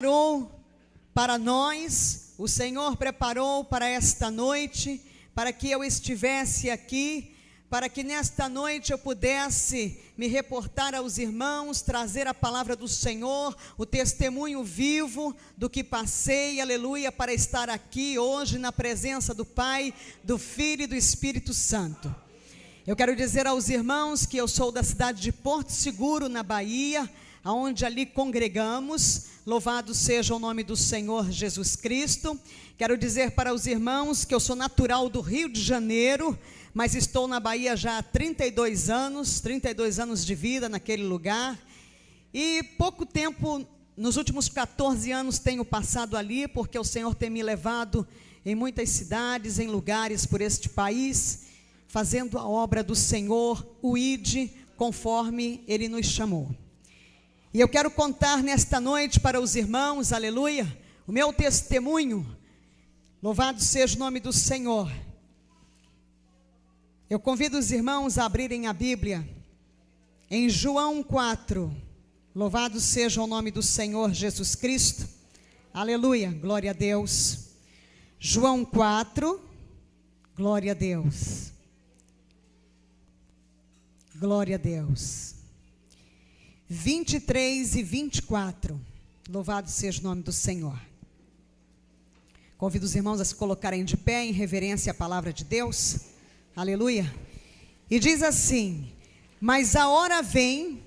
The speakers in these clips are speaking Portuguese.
Preparou para nós, o Senhor preparou para esta noite, para que eu estivesse aqui, para que nesta noite eu pudesse me reportar aos irmãos, trazer a palavra do Senhor, o testemunho vivo do que passei, aleluia, para estar aqui hoje na presença do Pai, do Filho e do Espírito Santo. Eu quero dizer aos irmãos que eu sou da cidade de Porto Seguro, na Bahia, aonde ali congregamos. Louvado seja o nome do Senhor Jesus Cristo. Quero dizer para os irmãos que eu sou natural do Rio de Janeiro, mas estou na Bahia já há 32 anos de vida naquele lugar. E pouco tempo, nos últimos 14 anos tenho passado ali, porque o Senhor tem me levado em muitas cidades, em lugares por este país, fazendo a obra do Senhor, o ID, conforme Ele nos chamou. E eu quero contar nesta noite para os irmãos, aleluia, o meu testemunho. Louvado seja o nome do Senhor. Eu convido os irmãos a abrirem a Bíblia em João 4. Louvado seja o nome do Senhor Jesus Cristo. Aleluia, glória a Deus. João 4, glória a Deus. Glória a Deus. 23 e 24, louvado seja o nome do Senhor. Convido os irmãos a se colocarem de pé em reverência à palavra de Deus, aleluia. E diz assim: mas a hora vem,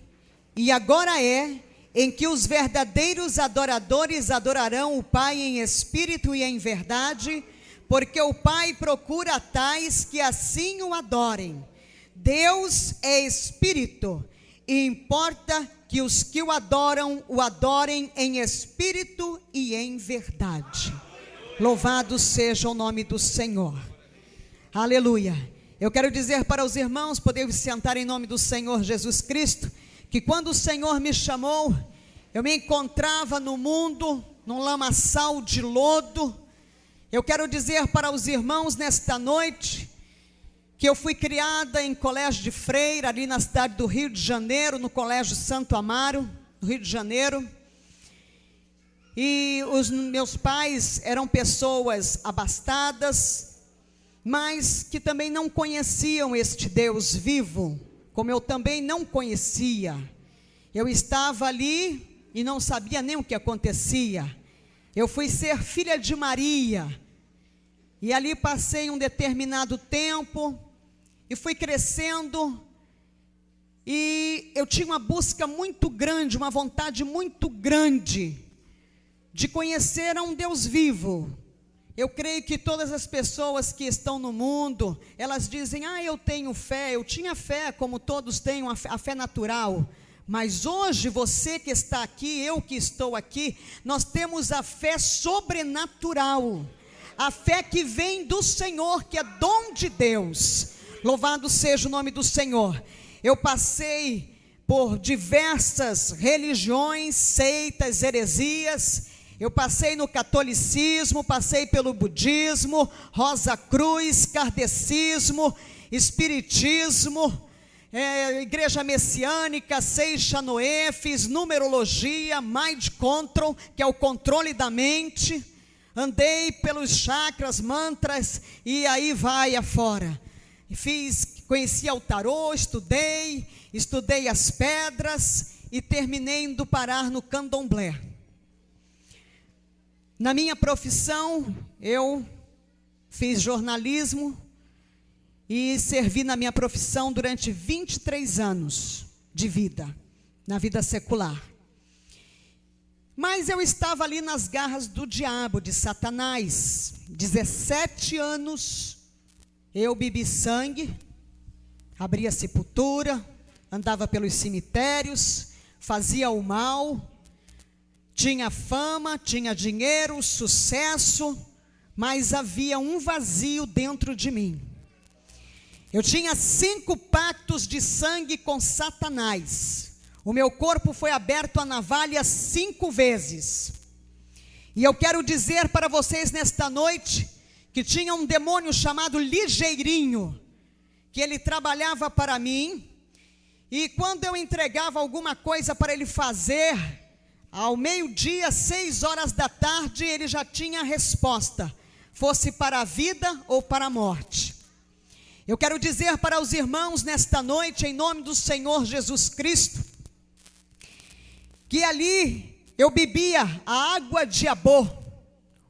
e agora é, em que os verdadeiros adoradores adorarão o Pai em espírito e em verdade, porque o Pai procura tais que assim o adorem. Deus é espírito, e importa que os que o adorem em espírito e em verdade. Louvado seja o nome do Senhor. Aleluia. Eu quero dizer para os irmãos, poder sentar em nome do Senhor Jesus Cristo, que quando o Senhor me chamou, eu me encontrava no mundo, num lamaçal de lodo. Eu quero dizer para os irmãos nesta noite, que eu fui criada em colégio de freira, ali na cidade do Rio de Janeiro, no colégio Santo Amaro, no Rio de Janeiro. E os meus pais eram pessoas abastadas, mas que também não conheciam este Deus vivo, como eu também não conhecia. Eu estava ali e não sabia nem o que acontecia. Eu fui ser filha de Maria, e ali passei um determinado tempo, e fui crescendo, e eu tinha uma busca muito grande, uma vontade muito grande, de conhecer a um Deus vivo. Eu creio que todas as pessoas que estão no mundo, elas dizem, eu tenho fé, eu tinha fé, como todos têm a fé natural, mas hoje você que está aqui, eu que estou aqui, nós temos a fé sobrenatural, a fé que vem do Senhor, que é dom de Deus. Louvado seja o nome do Senhor. Eu passei por diversas religiões, seitas, heresias. Eu passei no catolicismo, passei pelo budismo, Rosa Cruz, kardecismo, espiritismo, igreja messiânica, Seixa Noé, fiz numerologia, mind control, que é o controle da mente. Andei pelos chakras, mantras, e aí vai afora. Conheci o tarô, estudei as pedras e terminei indo parar no candomblé. Na minha profissão, eu fiz jornalismo e servi na minha profissão durante 23 anos de vida, na vida secular. Mas eu estava ali nas garras do diabo, de Satanás, 17 anos. Eu bebi sangue, abria sepultura, andava pelos cemitérios, fazia o mal, tinha fama, tinha dinheiro, sucesso, mas havia um vazio dentro de mim. Eu tinha 5 pactos de sangue com Satanás. O meu corpo foi aberto à navalha 5 vezes. E eu quero dizer para vocês nesta noite, que tinha um demônio chamado Ligeirinho, que ele trabalhava para mim, e quando eu entregava alguma coisa para ele fazer, ao meio-dia, 6 horas da tarde, ele já tinha a resposta, fosse para a vida ou para a morte. Eu quero dizer para os irmãos nesta noite, em nome do Senhor Jesus Cristo, que ali eu bebia a água de Jabó,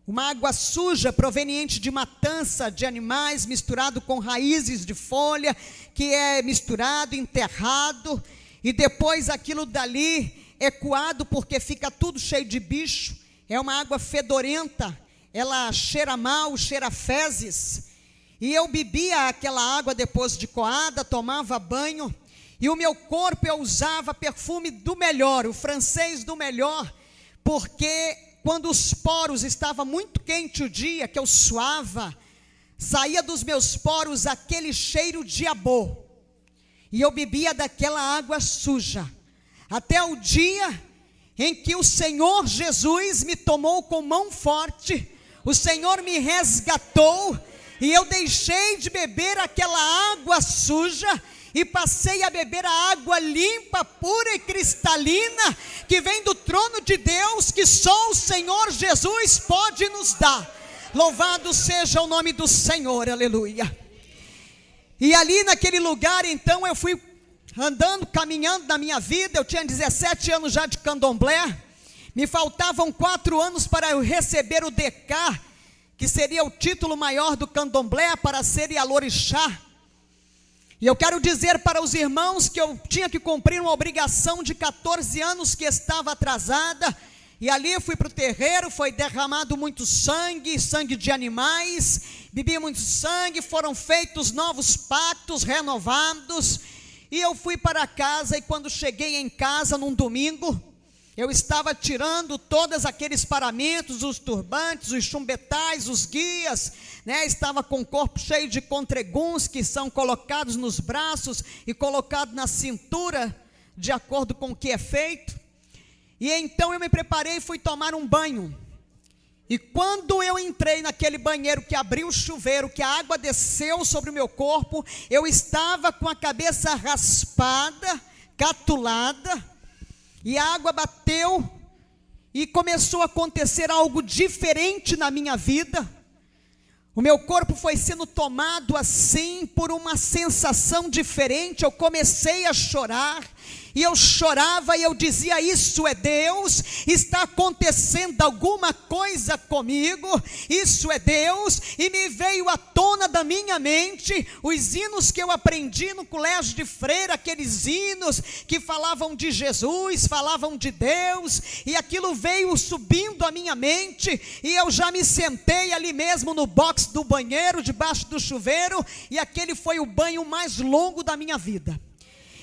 uma água suja proveniente de matança de animais, misturado com raízes de folha, que é misturado, enterrado, e depois aquilo dali é coado, porque fica tudo cheio de bicho, é uma água fedorenta, ela cheira mal, cheira fezes, e eu bebia aquela água depois de coada, tomava banho, e o meu corpo eu usava perfume do melhor, o francês do melhor, porque quando os poros estavam muito quente o dia, que eu suava, saía dos meus poros aquele cheiro de Jabó, e eu bebia daquela água suja, até o dia em que o Senhor Jesus me tomou com mão forte, o Senhor me resgatou, e eu deixei de beber aquela água suja, e passei a beber a água limpa, pura e cristalina, que vem do trono de Deus, que só o Senhor Jesus pode nos dar. Louvado seja o nome do Senhor, aleluia. E ali naquele lugar, então, eu fui andando, caminhando na minha vida. Eu tinha 17 anos já de candomblé, me faltavam 4 anos para eu receber o DK, que seria o título maior do candomblé, para ser Ialorixá. E eu quero dizer para os irmãos que eu tinha que cumprir uma obrigação de 14 anos que estava atrasada, e ali eu fui para o terreiro, foi derramado muito sangue, sangue de animais, bebi muito sangue, foram feitos novos pactos, renovados, e eu fui para casa, e quando cheguei em casa num domingo, eu estava tirando todos aqueles paramentos, os turbantes, os chumbetais, os guias, né? Estava com o corpo cheio de contreguns que são colocados nos braços e colocados na cintura, de acordo com o que é feito. E então eu me preparei e fui tomar um banho. E quando eu entrei naquele banheiro, que abriu o chuveiro, que a água desceu sobre o meu corpo, eu estava com a cabeça raspada, catulada, e a água bateu, e começou a acontecer algo diferente na minha vida. O meu corpo foi sendo tomado assim, por uma sensação diferente. Eu comecei a chorar, e eu chorava, e eu dizia: isso é Deus, está acontecendo alguma coisa comigo, isso é Deus. E me veio à tona da minha mente os hinos que eu aprendi no colégio de freira, aqueles hinos que falavam de Jesus, falavam de Deus, e aquilo veio subindo à minha mente, e eu já me sentei ali mesmo no box do banheiro, debaixo do chuveiro, e aquele foi o banho mais longo da minha vida.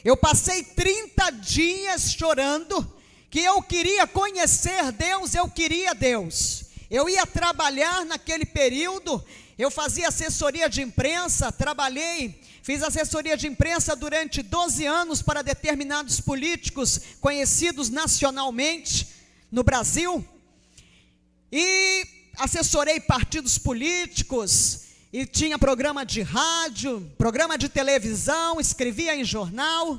Eu passei 30 dias chorando, que eu queria conhecer Deus, eu queria Deus. Eu ia trabalhar naquele período, eu fazia assessoria de imprensa, fiz assessoria de imprensa durante 12 anos para determinados políticos conhecidos nacionalmente no Brasil, e assessorei partidos políticos, e tinha programa de rádio, programa de televisão, escrevia em jornal.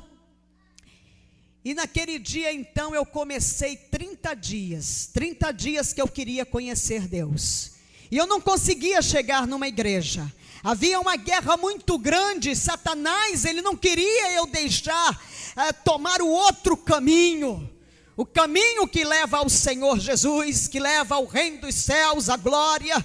E naquele dia então eu comecei 30 dias que eu queria conhecer Deus, e eu não conseguia chegar numa igreja. Havia uma guerra muito grande. Satanás, ele não queria eu deixar tomar o outro caminho, o caminho que leva ao Senhor Jesus, que leva ao reino dos céus, a glória.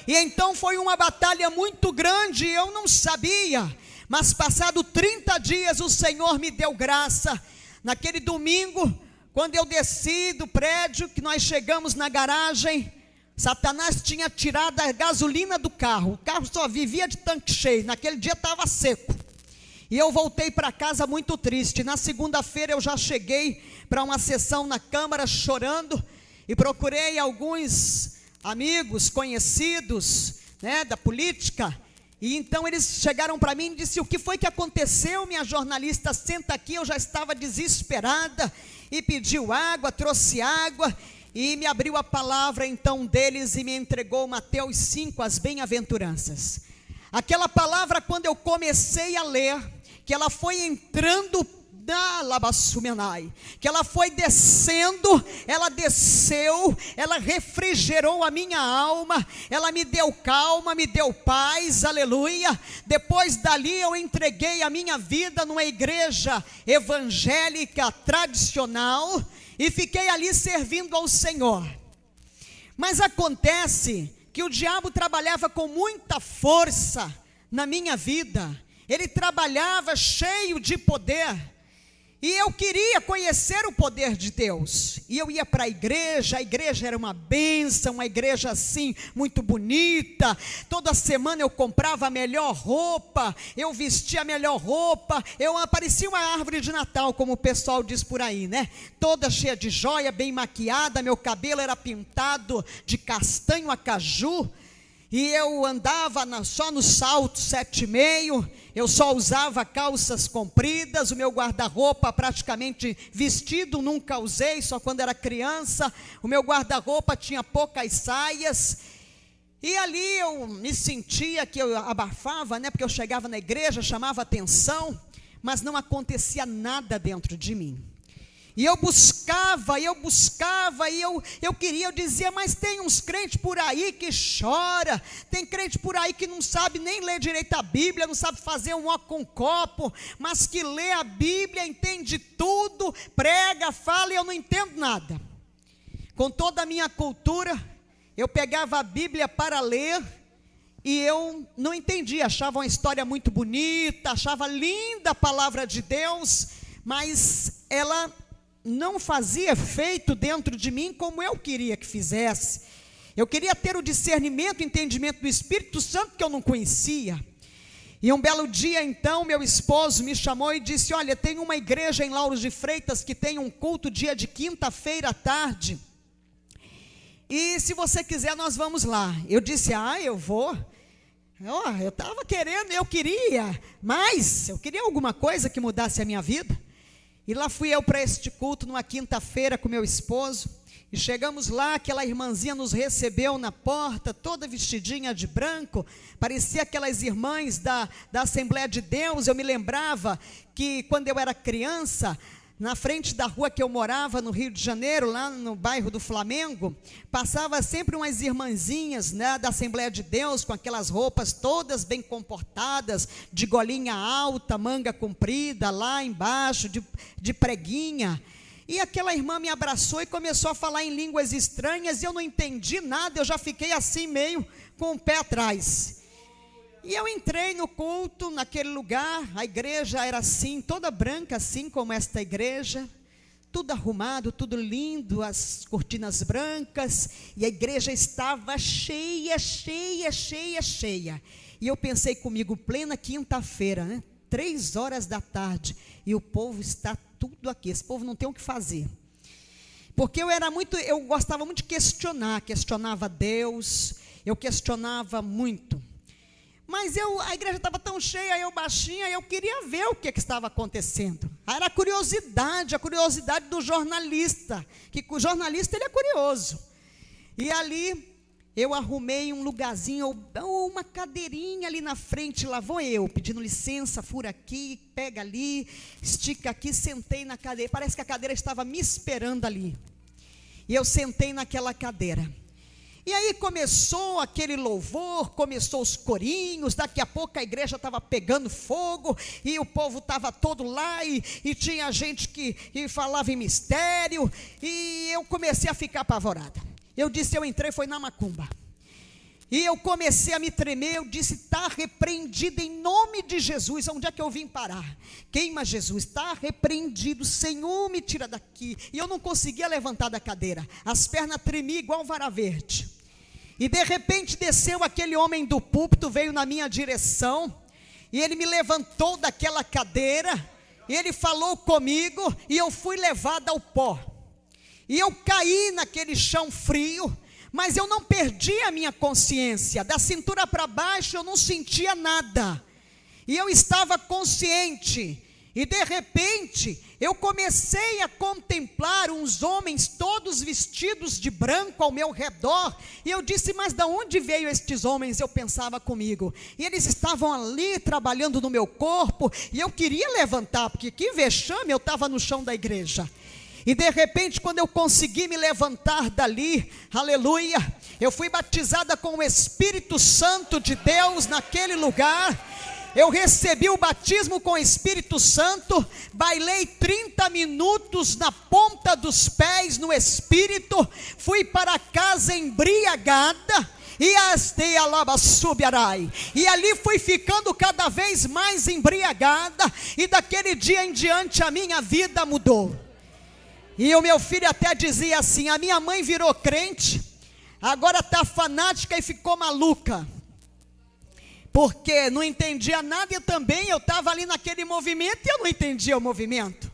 E então foi uma batalha muito grande, eu não sabia, mas passado 30 dias o Senhor me deu graça. Naquele domingo, quando eu desci do prédio, que nós chegamos na garagem, Satanás tinha tirado a gasolina do carro, o carro só vivia de tanque cheio, naquele dia estava seco, e eu voltei para casa muito triste. Na segunda-feira eu já cheguei para uma sessão na Câmara chorando, e procurei alguns amigos, conhecidos, né, da política, e então eles chegaram para mim e disseram: o que foi que aconteceu, minha jornalista? Senta aqui. Eu já estava desesperada, e pediu água, trouxe água, e me abriu a palavra então deles, e me entregou Mateus 5, as bem-aventuranças. Aquela palavra, quando eu comecei a ler, que ela foi entrando que ela foi descendo, ela desceu, ela refrigerou a minha alma, ela me deu calma, me deu paz, aleluia. Depois dali eu entreguei a minha vida numa igreja evangélica tradicional e fiquei ali servindo ao Senhor. Mas acontece que o diabo trabalhava com muita força na minha vida, ele trabalhava cheio de poder, e eu queria conhecer o poder de Deus, e eu ia para a igreja era uma bênção, uma igreja assim, muito bonita, toda semana eu comprava a melhor roupa, eu vestia a melhor roupa, eu parecia uma árvore de Natal, como o pessoal diz por aí, né? Toda cheia de joia, bem maquiada, meu cabelo era pintado de castanho a caju, e eu andava só no salto 7,5, eu só usava calças compridas, o meu guarda-roupa praticamente vestido, nunca usei, só quando era criança, o meu guarda-roupa tinha poucas saias, e ali eu me sentia que eu abafava, né, porque eu chegava na igreja, chamava atenção, mas não acontecia nada dentro de mim. E eu buscava, e eu queria, eu dizia, mas tem uns crentes por aí que chora, tem crente por aí que não sabe nem ler direito a Bíblia, não sabe fazer um ó com copo, mas que lê a Bíblia, entende tudo, prega, fala, e eu não entendo nada. Com toda a minha cultura, eu pegava a Bíblia para ler, e eu não entendia, achava uma história muito bonita, achava linda a palavra de Deus, mas ela não fazia efeito dentro de mim como eu queria que fizesse. Eu queria ter o discernimento, o entendimento do Espírito Santo que eu não conhecia. E um belo dia então, meu esposo me chamou e disse, olha, tem uma igreja em Lauro de Freitas que tem um culto dia de quinta-feira à tarde, e se você quiser nós vamos lá. Eu disse, eu vou. Eu estava querendo, eu queria alguma coisa que mudasse a minha vida. E lá fui eu para este culto, numa quinta-feira com meu esposo, e chegamos lá, aquela irmãzinha nos recebeu na porta, toda vestidinha de branco, parecia aquelas irmãs da Assembleia de Deus. Eu me lembrava que quando eu era criança, na frente da rua que eu morava, no Rio de Janeiro, lá no bairro do Flamengo, passava sempre umas irmãzinhas, né, da Assembleia de Deus, com aquelas roupas todas bem comportadas, de golinha alta, manga comprida, lá embaixo, de preguinha. E aquela irmã me abraçou e começou a falar em línguas estranhas, e eu não entendi nada, eu já fiquei assim meio com o pé atrás. E eu entrei no culto, naquele lugar, a igreja era assim, toda branca, assim como esta igreja, tudo arrumado, tudo lindo, as cortinas brancas, e a igreja estava cheia. E eu pensei comigo, plena quinta-feira, né, 3h da tarde, e o povo está tudo aqui, esse povo não tem o que fazer. Porque eu gostava muito de questionava Deus, eu questionava muito. Mas a igreja estava tão cheia, eu baixinha, eu queria ver o que estava acontecendo. Era a curiosidade do jornalista, que o jornalista ele é curioso. E ali eu arrumei um lugarzinho, uma cadeirinha ali na frente, lá vou eu, pedindo licença, fura aqui, pega ali, estica aqui, sentei na cadeira, parece que a cadeira estava me esperando ali. E eu sentei naquela cadeira. E aí começou aquele louvor, começou os corinhos, daqui a pouco a igreja estava pegando fogo, e o povo estava todo lá, e tinha gente que falava em mistério, e eu comecei a ficar apavorada. Eu disse, eu entrei, foi na macumba. E eu comecei a me tremer, eu disse, está repreendido em nome de Jesus. Onde é que eu vim parar? Queima Jesus, está repreendido, Senhor, me tira daqui. E eu não conseguia levantar da cadeira, as pernas tremiam igual vara verde. E de repente desceu aquele homem do púlpito, veio na minha direção, e ele me levantou daquela cadeira, e ele falou comigo, e eu fui levada ao pó. E eu caí naquele chão frio, mas eu não perdi a minha consciência, da cintura para baixo eu não sentia nada, e eu estava consciente E de repente, eu comecei a contemplar uns homens todos vestidos de branco ao meu redor. E eu disse, mas de onde veio estes homens? Eu pensava comigo. E eles estavam ali trabalhando no meu corpo. E eu queria levantar, porque que vexame, eu estava no chão da igreja. E de repente, quando eu consegui me levantar dali, aleluia, eu fui batizada com o Espírito Santo de Deus naquele lugar. Eu recebi o batismo com o Espírito Santo, bailei 30 minutos na ponta dos pés no Espírito, fui para casa embriagada, e ali fui ficando cada vez mais embriagada, e daquele dia em diante a minha vida mudou. E o meu filho até dizia assim, a minha mãe virou crente, agora está fanática e ficou maluca. Porque não entendia nada e também eu estava ali naquele movimento e eu não entendia o movimento.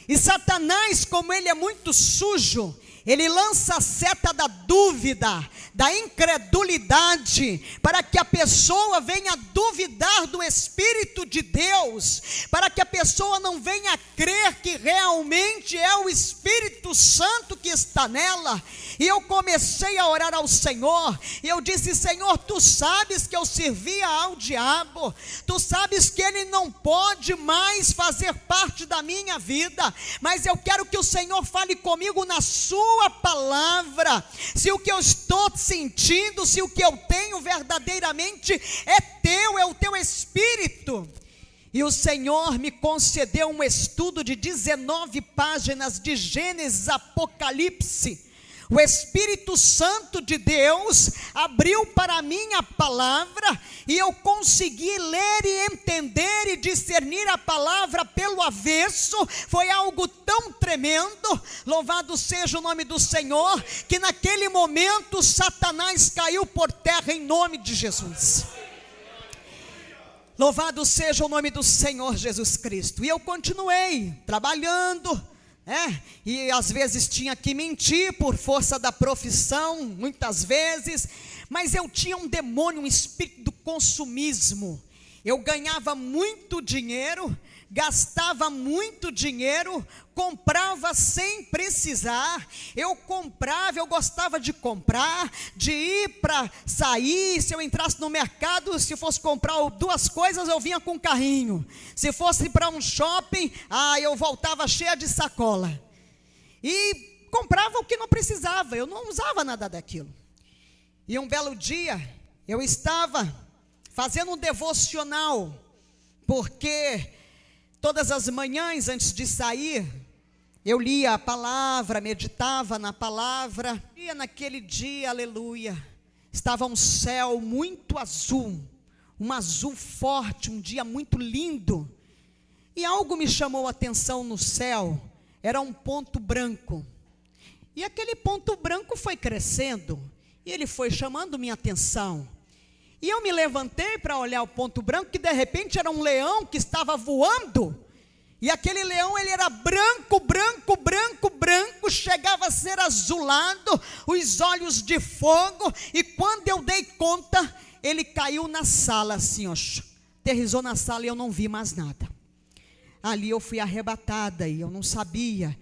E Satanás, como ele é muito sujo, ele lança a seta da dúvida, da incredulidade, para que a pessoa venha duvidar do Espírito de Deus, para que a pessoa não venha crer que realmente é o Espírito Santo que está nela. E eu comecei a orar ao Senhor, e eu disse, Senhor, Tu sabes que eu servia ao diabo, Tu sabes que ele não pode mais fazer parte da minha vida, mas eu quero que o Senhor fale comigo na Sua palavra, se o que eu estou sentindo, se o que eu tenho verdadeiramente é Teu, é o Teu Espírito. E o Senhor me concedeu um estudo de 19 páginas de Gênesis, Apocalipse. O Espírito Santo de Deus abriu para mim a palavra, e eu consegui ler e entender e discernir a palavra pelo avesso. Foi algo tão tremendo, louvado seja o nome do Senhor, que naquele momento Satanás caiu por terra em nome de Jesus. Louvado seja o nome do Senhor Jesus Cristo. E eu continuei trabalhando, e às vezes tinha que mentir por força da profissão, muitas vezes, mas eu tinha um demônio, um espírito do consumismo. Eu ganhava muito dinheiro, gastava muito dinheiro, comprava sem precisar. Eu comprava, eu gostava de comprar, de ir para sair. Se eu entrasse no mercado, se fosse comprar 2 coisas, eu vinha com um carrinho. Se fosse para um shopping, eu voltava cheia de sacola. E comprava o que não precisava, eu não usava nada daquilo. E um belo dia, eu estava fazendo um devocional, porque todas as manhãs antes de sair, eu lia a palavra, meditava na palavra. E naquele dia, aleluia, estava um céu muito azul, um azul forte, um dia muito lindo. E algo me chamou a atenção no céu, era um ponto branco. E aquele ponto branco foi crescendo, e ele foi chamando minha atenção. E eu me levantei para olhar o ponto branco, que de repente era um leão que estava voando. E aquele leão, ele era branco, branco, branco, branco, chegava a ser azulado, os olhos de fogo. E quando eu dei conta, ele caiu na sala assim, aterrissou na sala e eu não vi mais nada. Ali eu fui arrebatada e eu não sabia.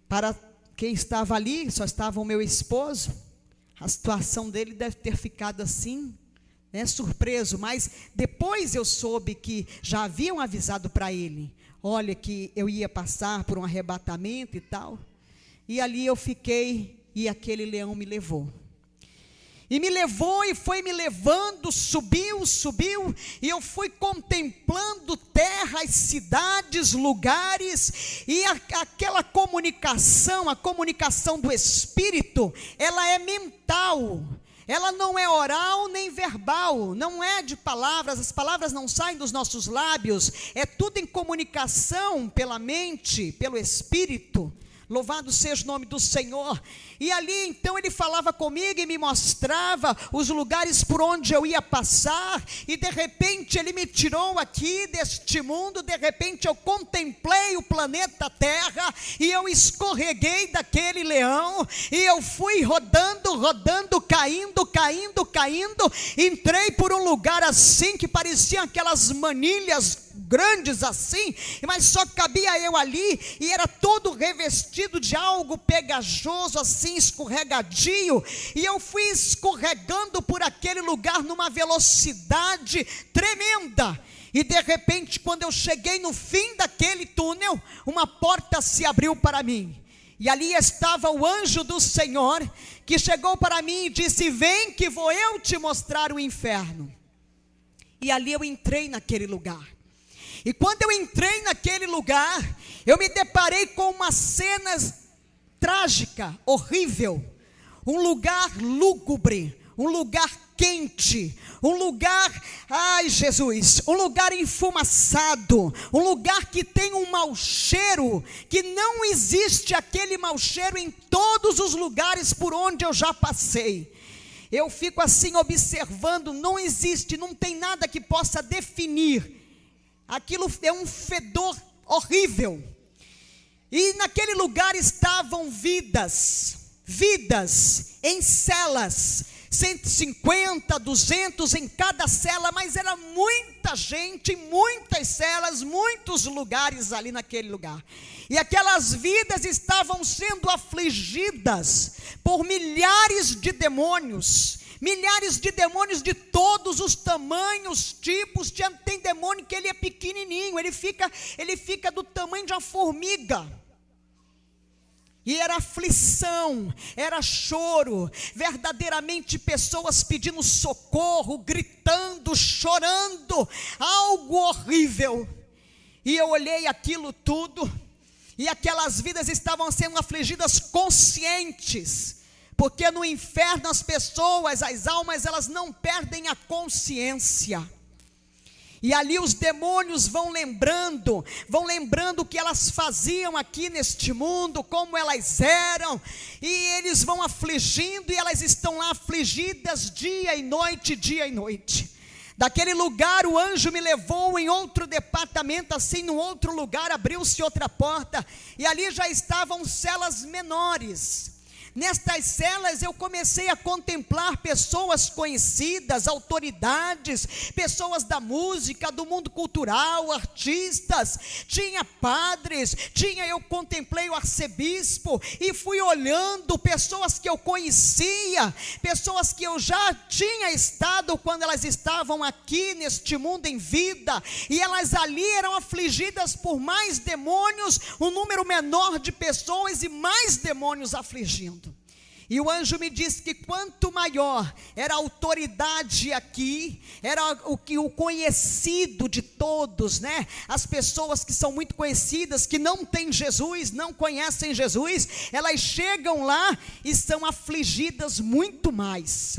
Para quem estava ali, só estava o meu esposo. A situação dele deve ter ficado assim, surpreso, mas depois eu soube que já haviam avisado para ele, olha, que eu ia passar por um arrebatamento e tal. E ali eu fiquei, e aquele leão me levou. E me levou e foi me levando, subiu, e eu fui contemplando terras, cidades, lugares, e aquela comunicação, a comunicação do Espírito, ela é mental. Ela não é oral nem verbal, não é de palavras, as palavras não saem dos nossos lábios, é tudo em comunicação pela mente, pelo Espírito. Louvado seja o nome do Senhor. E ali então ele falava comigo e me mostrava os lugares por onde eu ia passar. E de repente ele me tirou aqui deste mundo. De repente eu contemplei o planeta Terra, e eu escorreguei daquele leão, e eu fui rodando, caindo. Entrei por um lugar assim que pareciam aquelas manilhas grandes assim, mas só cabia eu ali, e era todo revestido de algo pegajoso assim, escorregadio, e eu fui escorregando por aquele lugar numa velocidade tremenda. E de repente, quando eu cheguei no fim daquele túnel, uma porta se abriu para mim, e ali estava o anjo do Senhor, que chegou para mim e disse: vem que vou eu te mostrar o inferno. E ali eu entrei naquele lugar, e quando eu entrei naquele lugar, eu me deparei com uma cena trágica, horrível, um lugar lúgubre, um lugar quente, um lugar, ai Jesus, um lugar enfumaçado, um lugar que tem um mau cheiro, que não existe aquele mau cheiro em todos os lugares por onde eu já passei. Eu fico assim observando, não existe, não tem nada que possa definir, aquilo é um fedor horrível. E naquele lugar estavam vidas em celas, 150, 200 em cada cela, mas era muita gente, muitas celas, muitos lugares ali naquele lugar. E aquelas vidas estavam sendo afligidas por milhares de demônios de todos os tamanhos, tipos. Tem demônio que ele é pequenininho, ele fica do tamanho de uma formiga. E era aflição, era choro, verdadeiramente pessoas pedindo socorro, gritando, chorando, algo horrível. E eu olhei aquilo tudo, e aquelas vidas estavam sendo afligidas conscientes, porque no inferno as pessoas, as almas, elas não perdem a consciência. E ali os demônios vão lembrando o que elas faziam aqui neste mundo, como elas eram, e eles vão afligindo, e elas estão lá afligidas dia e noite, dia e noite. Daquele lugar o anjo me levou em outro departamento, assim, num outro lugar, abriu-se outra porta, e ali já estavam celas menores. Nestas celas eu comecei a contemplar pessoas conhecidas, autoridades, pessoas da música, do mundo cultural, artistas, tinha padres, eu contemplei o arcebispo, e fui olhando pessoas que eu conhecia, pessoas que eu já tinha estado quando elas estavam aqui neste mundo em vida, e elas ali eram afligidas por mais demônios, um número menor de pessoas e mais demônios afligindo. E o anjo me disse que quanto maior era a autoridade aqui, era o conhecido de todos, né? As pessoas que são muito conhecidas, que não têm Jesus, não conhecem Jesus, elas chegam lá e são afligidas muito mais.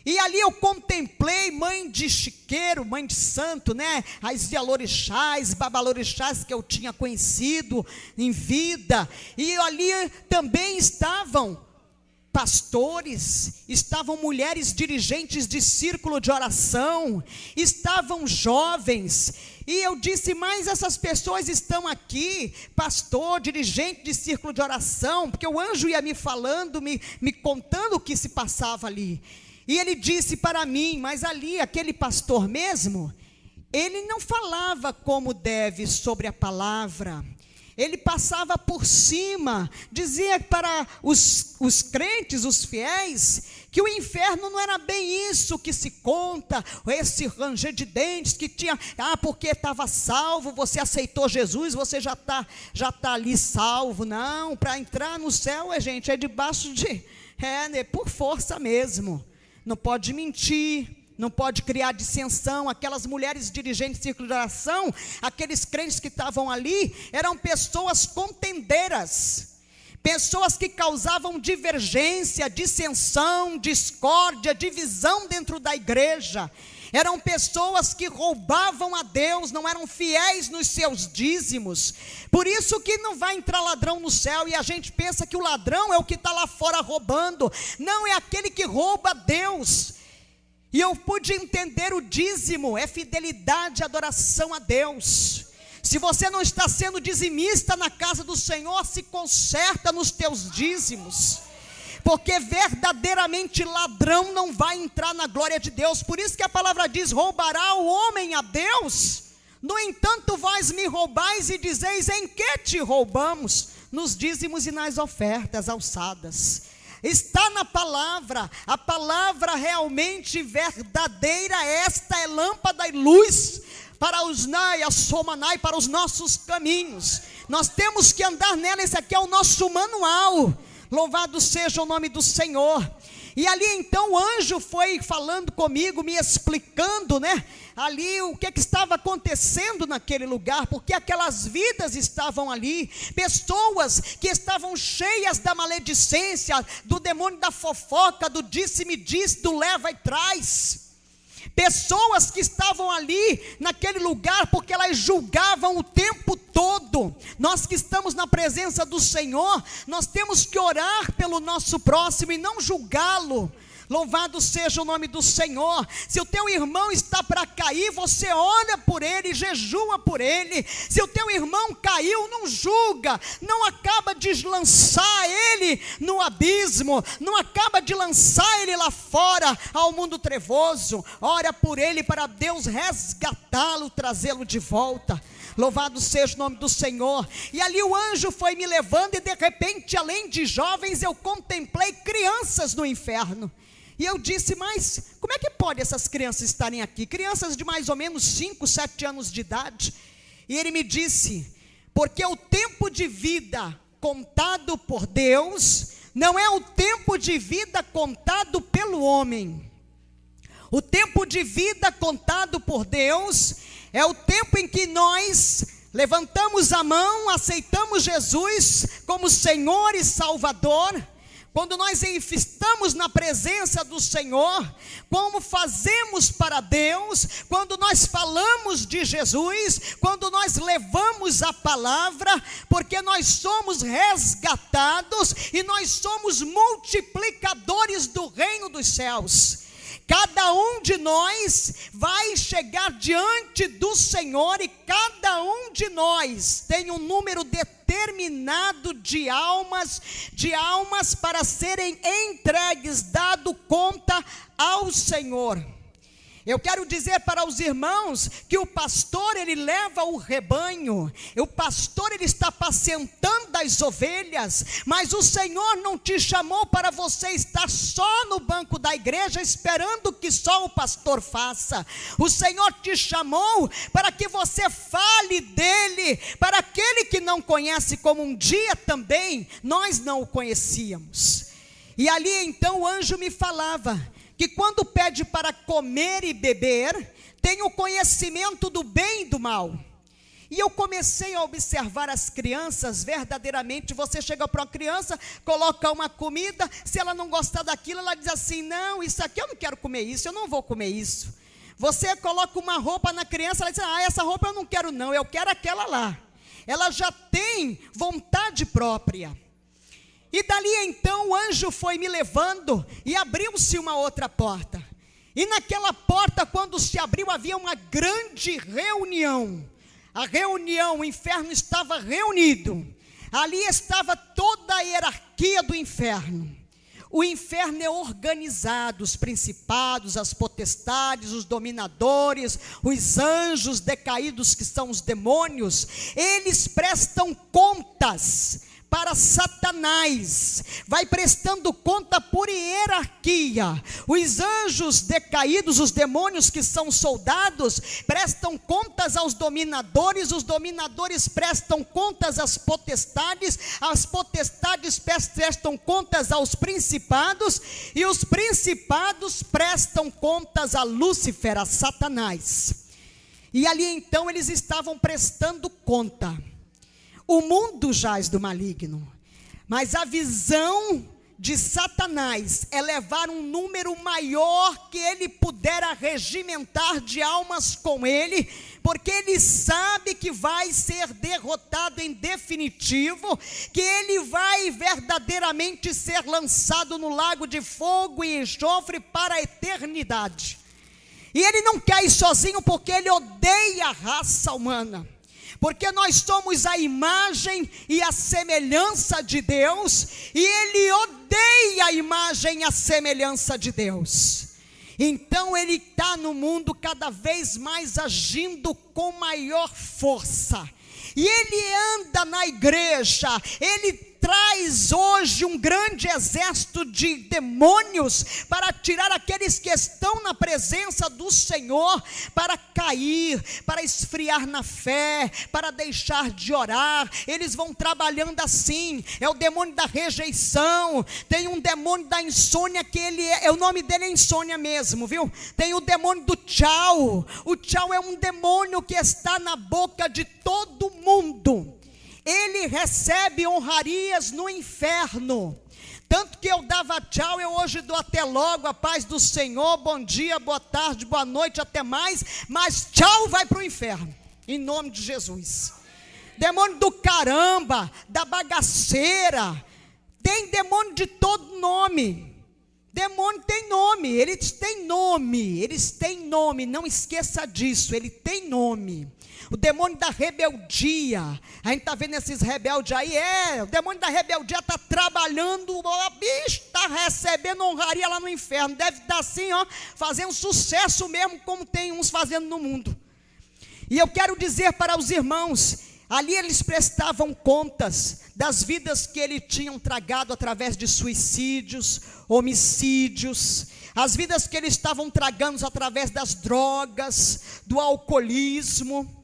E ali eu contemplei mãe de chiqueiro, mãe de santo, né? As Yalorixás, babalorixás que eu tinha conhecido em vida. E ali também estavam pastores, estavam mulheres dirigentes de círculo de oração, estavam jovens. E eu disse: mas essas pessoas estão aqui, pastor, dirigente de círculo de oração, porque o anjo ia me falando, me contando o que se passava ali. E ele disse para mim: mas ali, aquele pastor mesmo, ele não falava como deve sobre a palavra, ele passava por cima, dizia para os crentes, os fiéis, que o inferno não era bem isso que se conta, esse ranger de dentes que tinha, porque estava salvo, você aceitou Jesus, você já tá ali salvo. Não, para entrar no céu, gente, é debaixo por força mesmo, não pode mentir, não pode criar dissensão. Aquelas mulheres dirigentes de círculo de oração, aqueles crentes que estavam ali, eram pessoas contendeiras, pessoas que causavam divergência, dissensão, discórdia, divisão dentro da igreja. Eram pessoas que roubavam a Deus, não eram fiéis nos seus dízimos. Por isso que não vai entrar ladrão no céu, e a gente pensa que o ladrão é o que está lá fora roubando. Não, é aquele que rouba a Deus. E eu pude entender: o dízimo é fidelidade, adoração a Deus. Se você não está sendo dizimista na casa do Senhor, se conserta nos teus dízimos, porque verdadeiramente ladrão não vai entrar na glória de Deus. Por isso que a palavra diz: roubará o homem a Deus? No entanto, vós me roubais e dizeis: em que te roubamos? Nos dízimos e nas ofertas alçadas. Está na palavra, a palavra realmente verdadeira, esta é lâmpada e luz para os para os nossos caminhos. Nós temos que andar nela, esse aqui é o nosso manual. Louvado seja o nome do Senhor. E ali então o anjo foi falando comigo, me explicando, ali o que estava acontecendo naquele lugar, porque aquelas vidas estavam ali, pessoas que estavam cheias da maledicência, do demônio da fofoca, do disse-me disse, do leva e traz. Pessoas que estavam ali naquele lugar porque elas julgavam o tempo todo. Nós que estamos na presença do Senhor, nós temos que orar pelo nosso próximo e não julgá-lo. Louvado seja o nome do Senhor. Se o teu irmão está para cair, você ora por ele, jejua por ele. Se o teu irmão caiu, não julga, não acaba de lançar ele no abismo, não acaba de lançar ele lá fora ao mundo trevoso. Ora por ele para Deus resgatá-lo, trazê-lo de volta. Louvado seja o nome do Senhor. E ali o anjo foi me levando, e de repente, além de jovens, eu contemplei crianças no inferno. E eu disse: mas como é que pode essas crianças estarem aqui? Crianças de mais ou menos 5, 7 anos de idade. E ele me disse: porque o tempo de vida contado por Deus não é o tempo de vida contado pelo homem. O tempo de vida contado por Deus é o tempo em que nós levantamos a mão, aceitamos Jesus como Senhor e Salvador. Quando nós estamos na presença do Senhor, como fazemos para Deus, quando nós falamos de Jesus, quando nós levamos a palavra, porque nós somos resgatados e nós somos multiplicadores do reino dos céus. Cada um de nós vai chegar diante do Senhor e cada um de nós tem um número determinado de almas para serem entregues, dado conta ao Senhor. Eu quero dizer para os irmãos que o pastor, ele leva o rebanho, o pastor, ele está apacentando as ovelhas, mas o Senhor não te chamou para você estar só no banco da igreja, esperando que só o pastor faça. O Senhor te chamou para que você fale dele, para aquele que não conhece, como um dia também nós não o conhecíamos. E ali então o anjo me falava que quando pede para comer e beber, tem o conhecimento do bem e do mal. E eu comecei a observar as crianças, verdadeiramente. Você chega para uma criança, coloca uma comida, se ela não gostar daquilo, ela diz assim: não, isso aqui eu não quero comer isso, eu não vou comer isso. Você coloca uma roupa na criança, ela diz: ah, essa roupa eu não quero não, eu quero aquela lá. Ela já tem vontade própria. E dali então o anjo foi me levando e abriu-se uma outra porta. E naquela porta, quando se abriu, havia uma grande reunião. A reunião, o inferno estava reunido. Ali estava toda a hierarquia do inferno. O inferno é organizado, os principados, as potestades, os dominadores, os anjos decaídos que são os demônios. Eles prestam contas para Satanás, vai prestando conta por hierarquia. Os anjos decaídos, os demônios que são soldados, prestam contas aos dominadores, os dominadores prestam contas às potestades, as potestades prestam contas aos principados, e os principados prestam contas a Lúcifer, a Satanás. E ali então eles estavam prestando conta. O mundo jaz do maligno, mas a visão de Satanás é levar um número maior que ele pudera regimentar de almas com ele, porque ele sabe que vai ser derrotado em definitivo, que ele vai verdadeiramente ser lançado no lago de fogo e enxofre para a eternidade. E ele não quer ir sozinho, porque ele odeia a raça humana. Porque nós somos a imagem e a semelhança de Deus, e ele odeia a imagem e a semelhança de Deus. Então ele está no mundo cada vez mais agindo com maior força. E ele anda na igreja, ele traz hoje um grande exército de demônios para tirar aqueles que estão na presença do Senhor, para cair, para esfriar na fé, para deixar de orar. Eles vão trabalhando assim. É o demônio da rejeição, tem um demônio da insônia, que o nome dele é insônia mesmo, viu? Tem o demônio do tchau. O tchau é um demônio que está na boca de todo mundo. Ele recebe honrarias no inferno. Tanto que eu dava tchau, eu hoje dou até logo, a paz do Senhor, bom dia, boa tarde, boa noite, até mais. Mas tchau vai para o inferno, em nome de Jesus. Demônio do caramba, da bagaceira. Tem demônio de todo nome. Demônio tem nome, eles têm nome, não esqueça disso, ele tem nome. O demônio da rebeldia, a gente está vendo esses rebeldes aí, o demônio da rebeldia está trabalhando, está recebendo honraria lá no inferno, deve estar assim, fazendo sucesso mesmo, como tem uns fazendo no mundo. E eu quero dizer para os irmãos, ali eles prestavam contas das vidas que eles tinham tragado através de suicídios, homicídios, as vidas que eles estavam tragando através das drogas, do alcoolismo.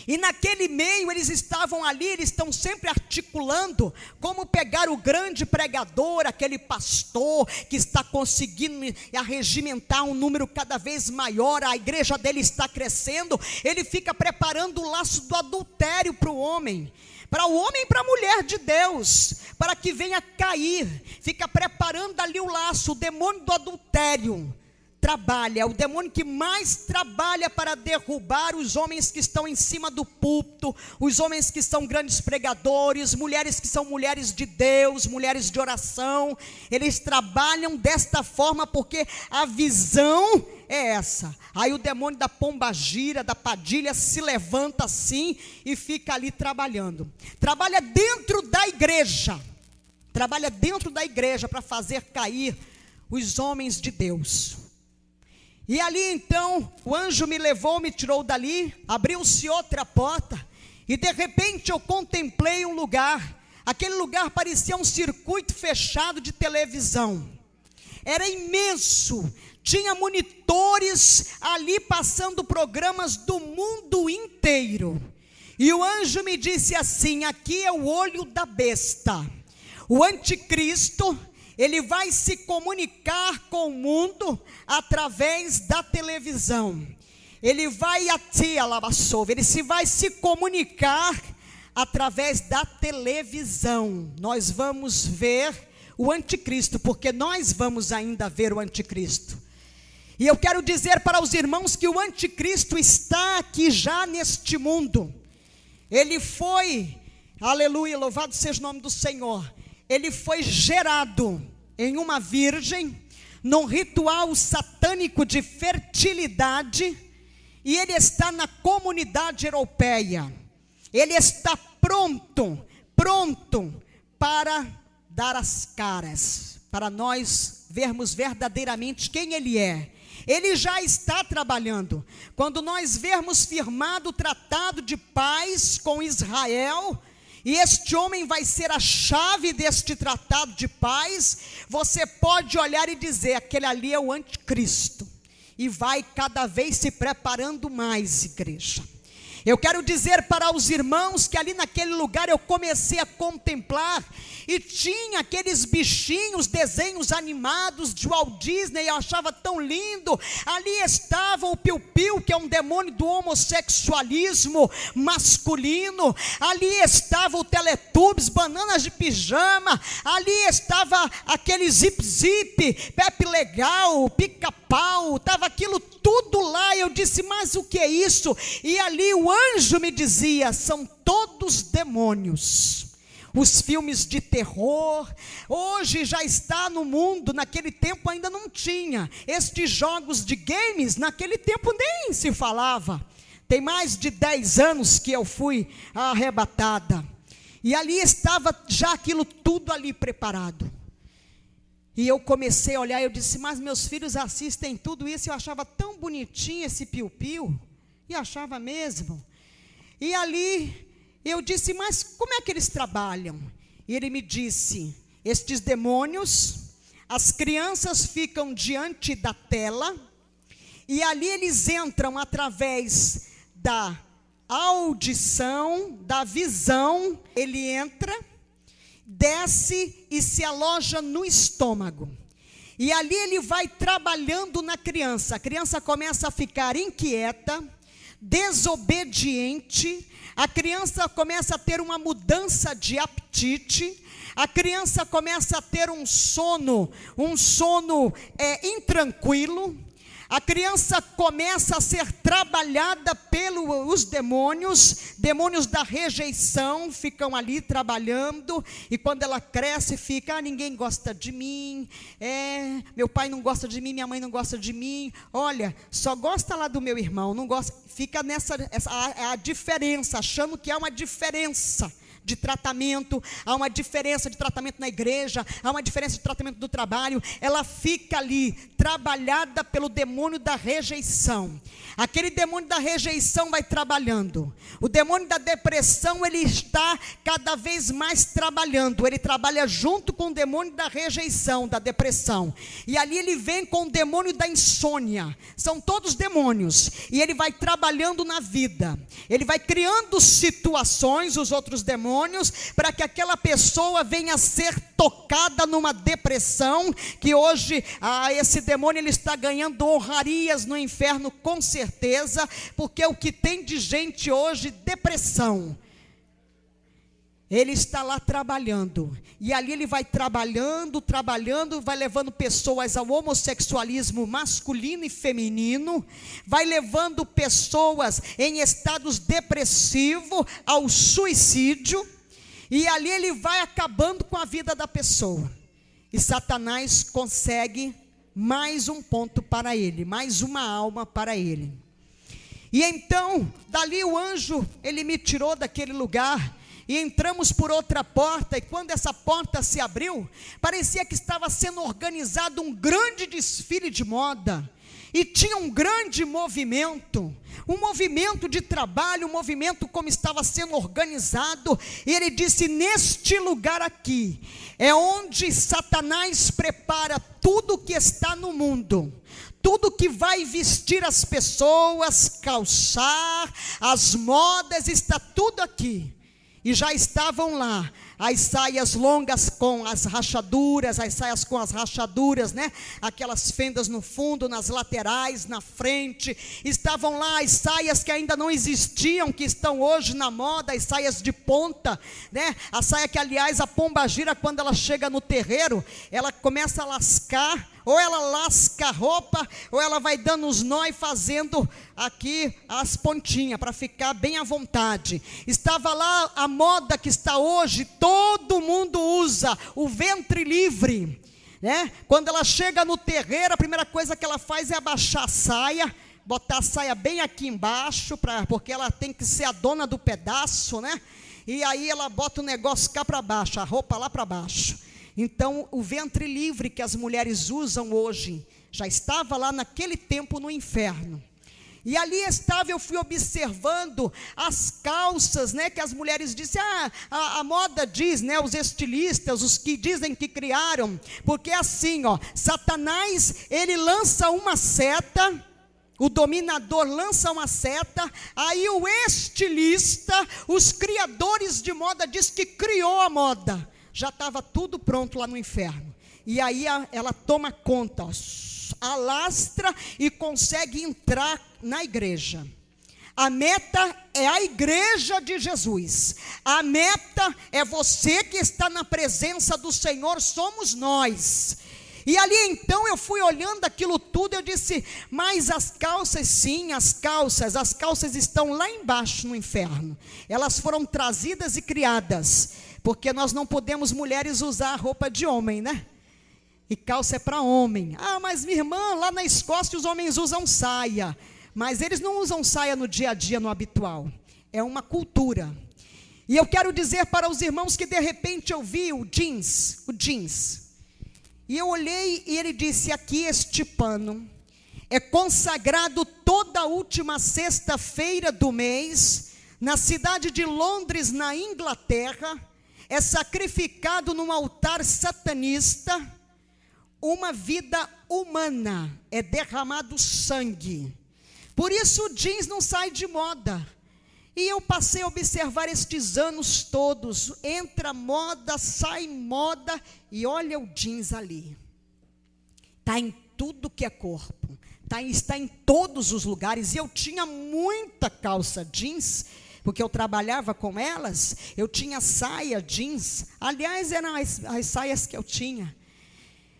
E naquele meio eles estavam ali, eles estão sempre articulando como pegar o grande pregador, aquele pastor que está conseguindo arregimentar um número cada vez maior, a igreja dele está crescendo, ele fica preparando o laço do adultério para o homem e para a mulher de Deus, para que venha cair, fica preparando ali o laço. O demônio do adultério trabalha, é o demônio que mais trabalha para derrubar os homens que estão em cima do púlpito, os homens que são grandes pregadores, mulheres que são mulheres de Deus, mulheres de oração. Eles trabalham desta forma porque a visão é essa. Aí o demônio da pombagira, da padilha se levanta assim e fica ali trabalhando. Trabalha dentro da igreja para fazer cair os homens de Deus. E ali então, o anjo me levou, me tirou dali, abriu-se outra porta, e de repente eu contemplei um lugar. Aquele lugar parecia um circuito fechado de televisão, era imenso, tinha monitores ali passando programas do mundo inteiro. E o anjo me disse assim: aqui é o olho da besta, o anticristo. Ele vai se comunicar com o mundo através da televisão. Ele vai vai se comunicar através da televisão. Nós vamos ver o anticristo, porque nós vamos ainda ver o anticristo. E eu quero dizer para os irmãos que o anticristo está aqui já neste mundo. Ele foi, aleluia, louvado seja o nome do Senhor. Ele foi gerado em uma virgem, num ritual satânico de fertilidade, e ele está na comunidade europeia. Ele está pronto para dar as caras, para nós vermos verdadeiramente quem ele é. Ele já está trabalhando. Quando nós vermos firmado o tratado de paz com Israel, e este homem vai ser a chave deste tratado de paz, você pode olhar e dizer: aquele ali é o anticristo. E vai cada vez se preparando mais, igreja. Eu quero dizer para os irmãos que ali naquele lugar eu comecei a contemplar, e tinha aqueles bichinhos, desenhos animados de Walt Disney, eu achava tão lindo. Ali estava o Piu-Piu, que é um demônio do homossexualismo masculino. Ali estava o Teletubbies, bananas de pijama. Ali estava aquele Zip-Zip, Pepe Legal, Pica-Pau, estava aquilo tudo lá. Eu disse: mas o que é isso? E ali o anjo me dizia: são todos demônios. Os filmes de terror, hoje já está no mundo, naquele tempo ainda não tinha. Estes jogos de games, naquele tempo nem se falava. Tem mais de 10 anos que eu fui arrebatada. E ali estava já aquilo tudo ali preparado. E eu comecei a olhar, eu disse, mas meus filhos assistem tudo isso, eu achava tão bonitinho esse piu-piu, e achava mesmo. E ali, eu disse, mas como é que eles trabalham? E ele me disse, estes demônios, as crianças ficam diante da tela, e ali eles entram através da audição, da visão, ele entra, desce e se aloja no estômago. E ali ele vai trabalhando na criança. A criança começa a ficar inquieta, desobediente. A criança começa a ter uma mudança de apetite. A criança começa a ter um sono intranquilo. A criança começa a ser trabalhada pelos demônios da rejeição ficam ali trabalhando, e quando ela cresce fica, ninguém gosta de mim, meu pai não gosta de mim, minha mãe não gosta de mim, olha, só gosta lá do meu irmão, não gosta, fica a diferença, achando que há uma diferença de tratamento, há uma diferença de tratamento na igreja, há uma diferença de tratamento do trabalho, ela fica ali, trabalhada pelo demônio da rejeição. Aquele demônio da rejeição vai trabalhando. O demônio da depressão, ele está cada vez mais trabalhando, ele trabalha junto com o demônio da rejeição, da depressão, e ali ele vem com o demônio da insônia, são todos demônios, e ele vai trabalhando na vida, ele vai criando situações, os outros demônios, para que aquela pessoa venha a ser tocada numa depressão, que hoje esse demônio ele está ganhando honrarias no inferno com certeza, porque o que tem de gente hoje, depressão, ele está lá trabalhando, e ali ele vai trabalhando, vai levando pessoas ao homossexualismo masculino e feminino, vai levando pessoas em estados depressivos ao suicídio, e ali ele vai acabando com a vida da pessoa, e Satanás consegue mais um ponto para ele, mais uma alma para ele. E então, dali o anjo, ele me tirou daquele lugar, e entramos por outra porta, e quando essa porta se abriu, parecia que estava sendo organizado um grande desfile de moda, e tinha um grande movimento de trabalho, um movimento como estava sendo organizado, e ele disse, neste lugar aqui, é onde Satanás prepara tudo que está no mundo, tudo que vai vestir as pessoas, calçar, as modas, está tudo aqui. E já estavam lá as saias longas com as rachaduras, né? Aquelas fendas no fundo, nas laterais, na frente. Estavam lá as saias que ainda não existiam, que estão hoje na moda, as saias de ponta, né? A saia que, aliás, a pombagira, quando ela chega no terreiro, ela começa a lascar, ou ela lasca a roupa, ou ela vai dando os nó e fazendo aqui as pontinhas, para ficar bem à vontade. Estava lá a moda que está hoje, todo mundo usa, o ventre livre, né? Quando ela chega no terreiro, a primeira coisa que ela faz é abaixar a saia, botar a saia bem aqui embaixo, porque ela tem que ser a dona do pedaço, né? E aí ela bota o negócio cá para baixo, a roupa lá para baixo. Então, o ventre livre que as mulheres usam hoje, já estava lá naquele tempo no inferno. E ali estava, eu fui observando as calças, né, que as mulheres dizem, a moda diz, né, os estilistas, os que dizem que criaram, porque assim, Satanás, ele lança uma seta, o dominador lança uma seta, aí o estilista, os criadores de moda, diz que criou a moda, já estava tudo pronto lá no inferno, e aí ela toma conta, alastra e consegue entrar na igreja. A meta é a igreja de Jesus, a meta é você que está na presença do Senhor, somos nós. E ali então eu fui olhando aquilo tudo, eu disse, mas as calças, sim, as calças estão lá embaixo no inferno, elas foram trazidas e criadas, porque nós não podemos, mulheres, usar a roupa de homem, né? E calça é para homem. Mas minha irmã, lá na Escócia os homens usam saia, mas eles não usam saia no dia a dia, no habitual, é uma cultura. E eu quero dizer para os irmãos que de repente eu vi o jeans, E eu olhei e ele disse: aqui este pano é consagrado toda a última sexta-feira do mês, na cidade de Londres, na Inglaterra, é sacrificado num altar satanista, uma vida humana, é derramado sangue. Por isso o jeans não sai de moda. E eu passei a observar estes anos todos, entra moda, sai moda, e olha o jeans ali. Está em tudo que é corpo, está em todos os lugares. E eu tinha muita calça jeans, porque eu trabalhava com elas. Eu tinha saia jeans, aliás eram as saias que eu tinha.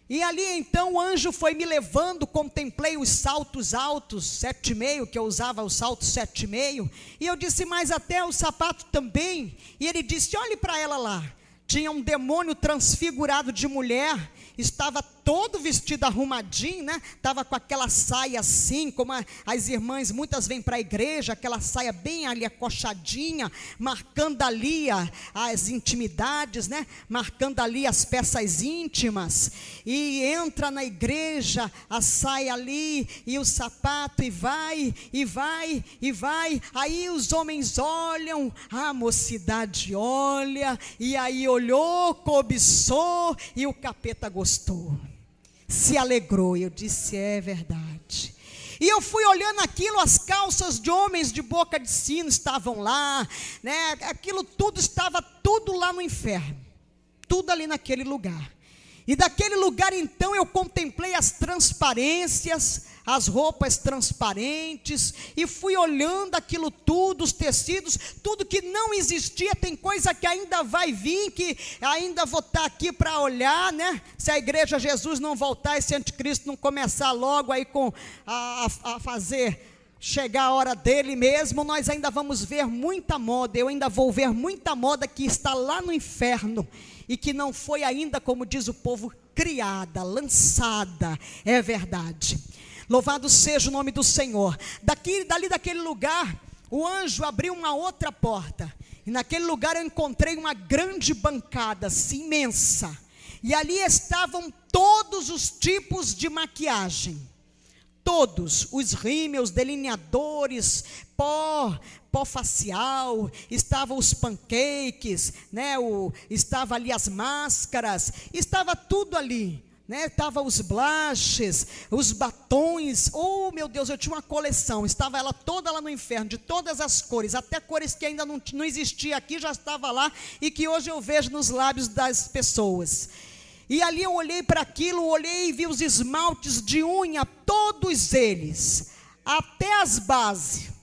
E ali então o anjo foi me levando, contemplei os saltos altos, 7,5, que eu usava o salto 7,5, e eu disse: mas até o sapato também. E ele disse: olhe para ela lá. Tinha um demônio transfigurado de mulher, estava todo vestido arrumadinho, né? Estava com aquela saia assim, como as irmãs muitas vêm para a igreja, aquela saia bem ali acochadinha, marcando ali as intimidades, né? Marcando ali as peças íntimas. E entra na igreja, a saia ali, e o sapato, e vai, e vai, e vai. Aí os homens olham, a mocidade olha, e aí olhou, cobiçou, e o capeta gostou, se alegrou. E eu disse: é verdade. E eu fui olhando aquilo, as calças de homens de boca de sino estavam lá, né? Aquilo tudo estava tudo lá no inferno, tudo ali naquele lugar. E daquele lugar então eu contemplei as transparências, as roupas transparentes, e fui olhando aquilo tudo, os tecidos, tudo que não existia. Tem coisa que ainda vai vir, que ainda vou estar aqui para olhar, né? Se a igreja Jesus não voltar, esse anticristo não começar logo aí a fazer chegar a hora dele mesmo, nós ainda vamos ver muita moda. Eu ainda vou ver muita moda que está lá no inferno, e que não foi ainda, como diz o povo, criada, lançada. É verdade. Louvado seja o nome do Senhor. Dali daquele lugar, o anjo abriu uma outra porta, e naquele lugar eu encontrei uma grande bancada, assim, imensa, e ali estavam todos os tipos de maquiagem, todos, os rímels, delineadores, pó facial, estavam os pancakes, né? Estava ali as máscaras, estava tudo ali, né? Estava os blushes, os batons. Oh meu Deus, eu tinha uma coleção, estava ela toda lá no inferno, de todas as cores, até cores que ainda não existia aqui, já estava lá, e que hoje eu vejo nos lábios das pessoas. E ali eu olhei para aquilo, olhei e vi os esmaltes de unha, todos eles, até as bases.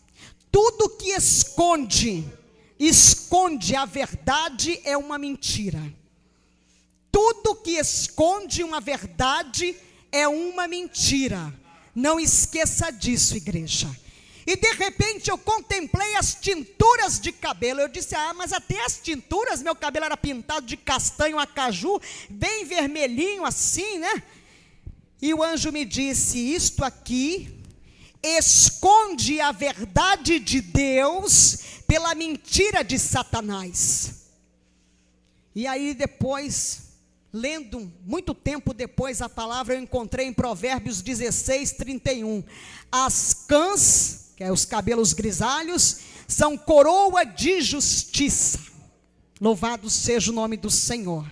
Tudo que esconde a verdade é uma mentira. Tudo que esconde uma verdade é uma mentira. Não esqueça disso, igreja. E de repente eu contemplei as tinturas de cabelo. Eu disse: mas até as tinturas, meu cabelo era pintado de castanho a caju, bem vermelhinho assim, né? E o anjo me disse: isto aqui esconde a verdade de Deus pela mentira de Satanás. E aí depois, lendo muito tempo depois a palavra, eu encontrei em Provérbios 16:31, as cãs, que é os cabelos grisalhos, são coroa de justiça. Louvado seja o nome do Senhor.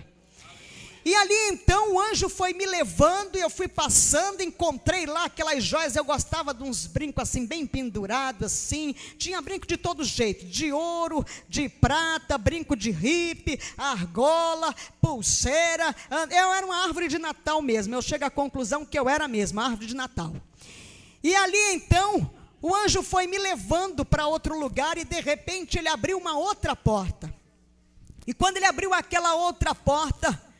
E ali então o anjo foi me levando, e eu fui passando, encontrei lá aquelas joias. Eu gostava de uns brincos assim, bem pendurados assim, tinha brinco de todo jeito, de ouro, de prata, brinco de ripe, argola, pulseira. Eu era uma árvore de Natal mesmo, eu chego à conclusão que eu era mesmo, uma árvore de Natal. E ali então, o anjo foi me levando para outro lugar, e de repente ele abriu uma outra porta. E quando ele abriu aquela outra porta,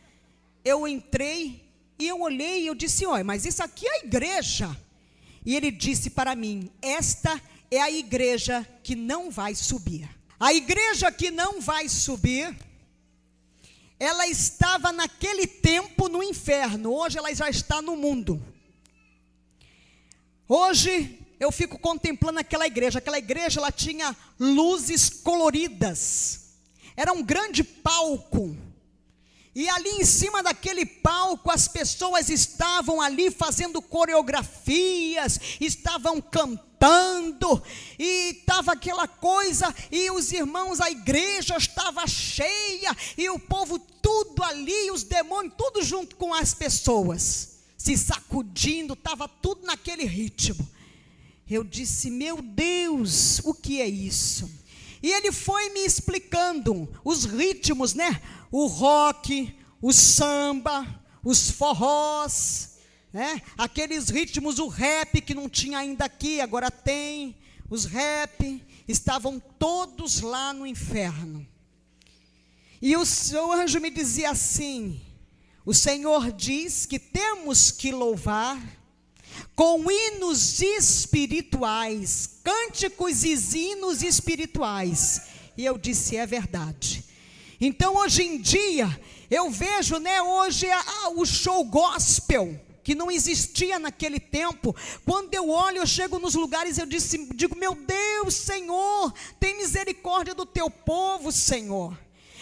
eu entrei e eu olhei e eu disse: olha, mas isso aqui é a igreja. E ele disse para mim: esta é a igreja que não vai subir. A igreja que não vai subir, ela estava naquele tempo no inferno, hoje ela já está no mundo. Hoje eu fico contemplando aquela igreja ela tinha luzes coloridas, era um grande palco. E ali em cima daquele palco, as pessoas estavam ali fazendo coreografias, estavam cantando, e estava aquela coisa, e os irmãos, a igreja estava cheia, e o povo tudo ali, os demônios, tudo junto com as pessoas, se sacudindo, estava tudo naquele ritmo. Eu disse, meu Deus, o que é isso? E ele foi me explicando os ritmos, né? O rock, o samba, os forrós, né? Aqueles ritmos, o rap que não tinha ainda aqui, agora tem, os rap, estavam todos lá no inferno. E o anjo me dizia assim, o Senhor diz que temos que louvar com hinos espirituais, cânticos e hinos espirituais. E eu disse, é verdade. Então hoje em dia, eu vejo, né, hoje o show gospel, que não existia naquele tempo. Quando eu olho, eu chego nos lugares, digo, meu Deus, Senhor, tem misericórdia do teu povo, Senhor.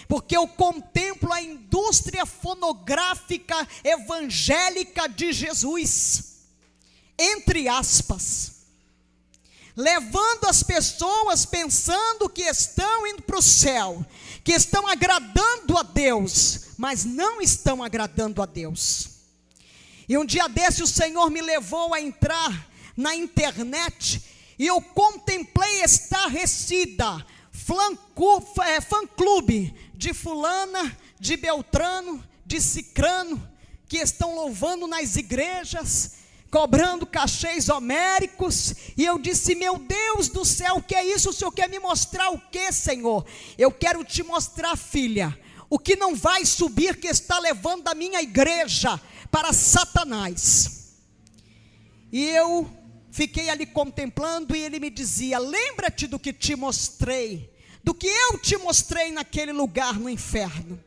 Porque eu contemplo a indústria fonográfica evangélica de Jesus, entre aspas, levando as pessoas pensando que estão indo para o céu, que estão agradando a Deus, mas não estão agradando a Deus. E um dia desse o Senhor me levou a entrar na internet, e eu contemplei estarrecida, fã-clube de fulana, de Beltrano, de Cicrano, que estão louvando nas igrejas, cobrando cachês homéricos. E eu disse, meu Deus do céu, o que é isso? O Senhor quer me mostrar o que, Senhor? Eu quero te mostrar, filha, o que não vai subir, que está levando a minha igreja para Satanás. E eu fiquei ali contemplando, e ele me dizia, lembra-te do que te mostrei, do que eu te mostrei naquele lugar no inferno.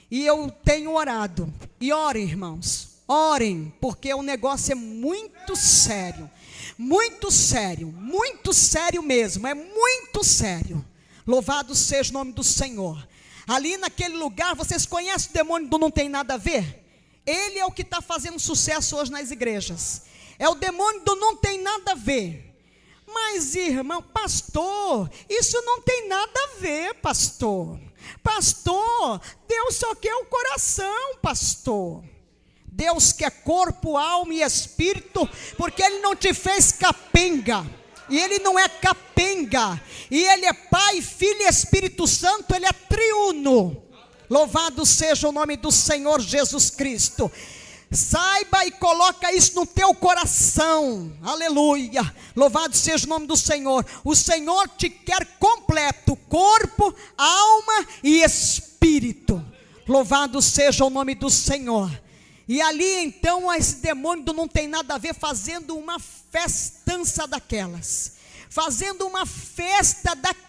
E eu tenho orado, e orem, irmãos, orem, porque o negócio é muito sério, muito sério, muito sério mesmo, é muito sério. Louvado seja o nome do Senhor. Ali naquele lugar, vocês conhecem o demônio do não tem nada a ver? Ele é o que está fazendo sucesso hoje nas igrejas, é o demônio do não tem nada a ver. Mas irmão, pastor, isso não tem nada a ver, pastor. Pastor, Deus só quer o coração, pastor. Deus quer corpo, alma e espírito, porque Ele não te fez capenga, e Ele não é capenga, e Ele é Pai, Filho e Espírito Santo, Ele é triuno. Louvado seja o nome do Senhor Jesus Cristo. Saiba e coloca isso no teu coração, aleluia, louvado seja o nome do Senhor. O Senhor te quer completo, corpo, alma e espírito. Louvado seja o nome do Senhor. E ali então esse demônio do não tem nada a ver, fazendo uma festança daquelas, fazendo uma festa daquelas,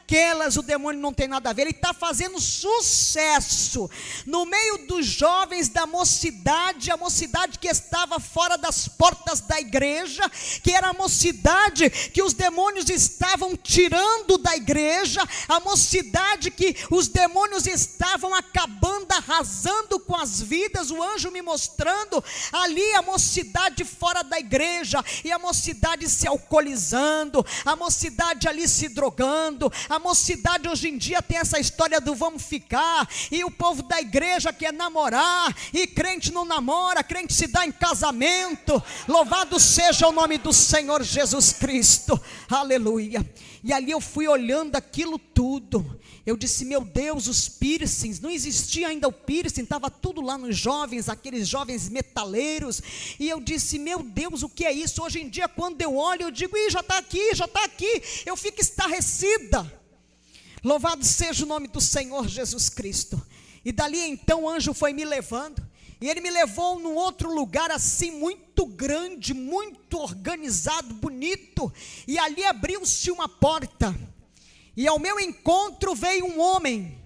o demônio não tem nada a ver, ele está fazendo sucesso no meio dos jovens da mocidade, a mocidade que estava fora das portas da igreja, que era a mocidade que os demônios estavam tirando da igreja, a mocidade que os demônios estavam acabando, arrasando com as vidas. O anjo me mostrando ali a mocidade fora da igreja, e a mocidade se alcoolizando, a mocidade ali se drogando. A mocidade hoje em dia tem essa história do vamos ficar, e o povo da igreja quer namorar, e crente não namora, crente se dá em casamento. Louvado seja o nome do Senhor Jesus Cristo, aleluia. E ali eu fui olhando aquilo tudo, eu disse, meu Deus, os piercings, não existia ainda o piercing, estava tudo lá nos jovens, aqueles jovens metaleiros, e eu disse, meu Deus, o que é isso? Hoje em dia quando eu olho, eu digo, já está aqui, eu fico estarrecida. Louvado seja o nome do Senhor Jesus Cristo. E dali então o anjo foi me levando, e ele me levou num outro lugar assim, muito grande, muito organizado, bonito, e ali abriu-se uma porta, e ao meu encontro veio um homem,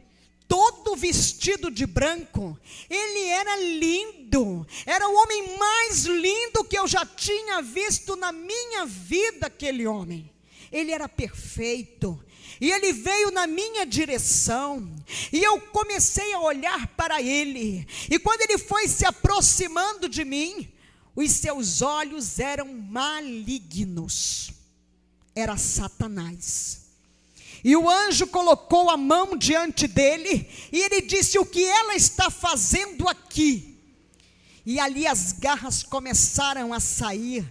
todo vestido de branco. Ele era lindo, era o homem mais lindo que eu já tinha visto na minha vida, aquele homem. ele era perfeito, e ele veio na minha direção, e eu comecei a olhar para ele, e quando ele foi se aproximando de mim, os seus olhos eram malignos, era Satanás. E o anjo colocou a mão diante dele, e ele disse: o que ela está fazendo aqui? E ali as garras começaram a sair,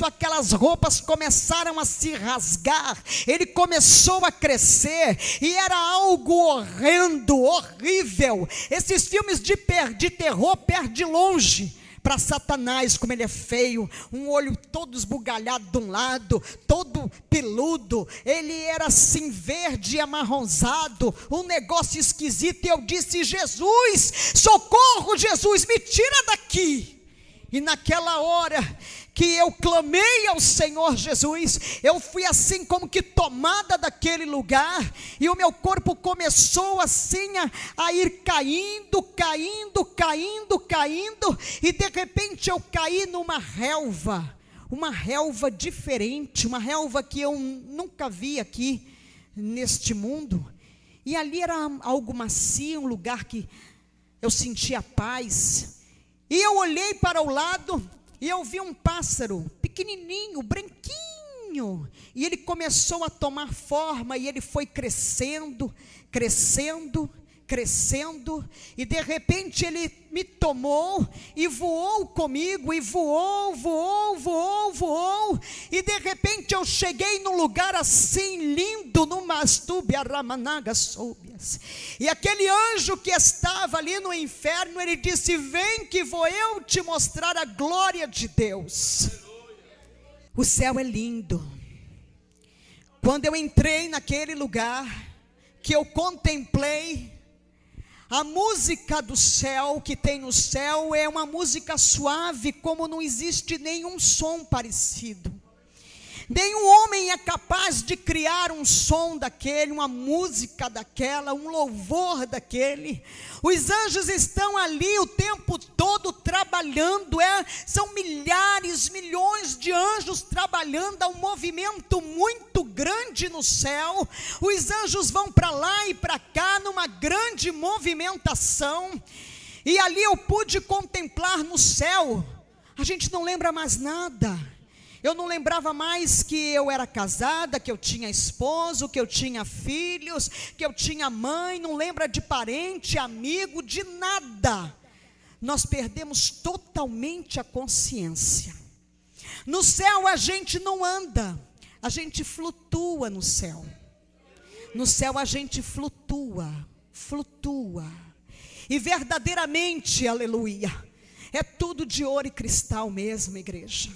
aquelas roupas começaram a se rasgar, ele começou a crescer, e era algo horrendo, horrível. Esses filmes de terror perde longe para Satanás, como ele é feio, um olho todo esbugalhado de um lado, todo peludo, ele era assim verde e amarronzado, um negócio esquisito. E eu disse: Jesus, socorro, Jesus, me tira daqui. E naquela hora que eu clamei ao Senhor Jesus, eu fui assim como que tomada daquele lugar, e o meu corpo começou assim a ir caindo, e de repente eu caí numa relva, uma relva diferente, uma relva que eu nunca vi aqui neste mundo, e ali era algo macio, um lugar que eu sentia paz, e eu olhei para o lado, e eu vi um pássaro, pequenininho, branquinho, e ele começou a tomar forma, e ele foi crescendo, e de repente ele me tomou, e voou comigo, e voou, e de repente eu cheguei num lugar assim lindo, numa astúbia ramanaga soubias, e aquele anjo que estava ali no inferno, ele disse: vem que vou eu te mostrar a glória de Deus. O céu é lindo. Quando eu entrei naquele lugar, que eu contemplei, a música do céu, que tem no céu, é uma música suave, como não existe nenhum som parecido. Nenhum homem é capaz de criar um som daquele, uma música daquela, um louvor daquele. Os anjos estão ali o tempo todo trabalhando, são milhares, milhões de anjos trabalhando, há um movimento muito grande no céu. Os anjos vão para lá e para cá numa grande movimentação, e ali eu pude contemplar no céu. A gente não lembra mais nada. Eu não lembrava mais que eu era casada, que eu tinha esposo, que eu tinha filhos, que eu tinha mãe, não lembra de parente, amigo, de nada. Nós perdemos totalmente a consciência. No céu a gente não anda, a gente flutua no céu. No céu a gente flutua. E verdadeiramente, aleluia, é tudo de ouro e cristal mesmo, igreja.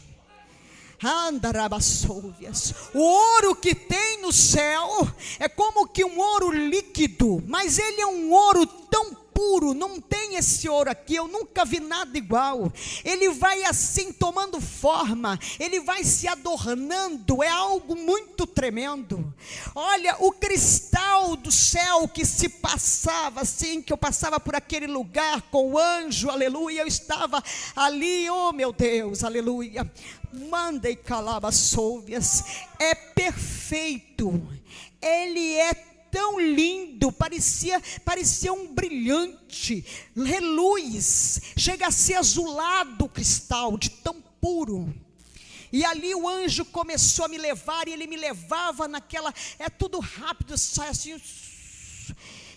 O ouro que tem no céu é como que um ouro líquido, mas ele é um ouro tão puro, não tem esse ouro aqui, eu nunca vi nada igual. Ele vai assim tomando forma, ele vai se adornando, é algo muito tremendo. Olha, o cristal do céu que se passava assim, que eu passava por aquele lugar com o anjo, aleluia, eu estava ali, oh meu Deus, aleluia. Manda e calaba souvias, é perfeito, ele é tão lindo, parecia um brilhante, reluz, chega a ser azulado o cristal, de tão puro. E ali o anjo começou a me levar, e ele me levava naquela, é tudo rápido, sai assim.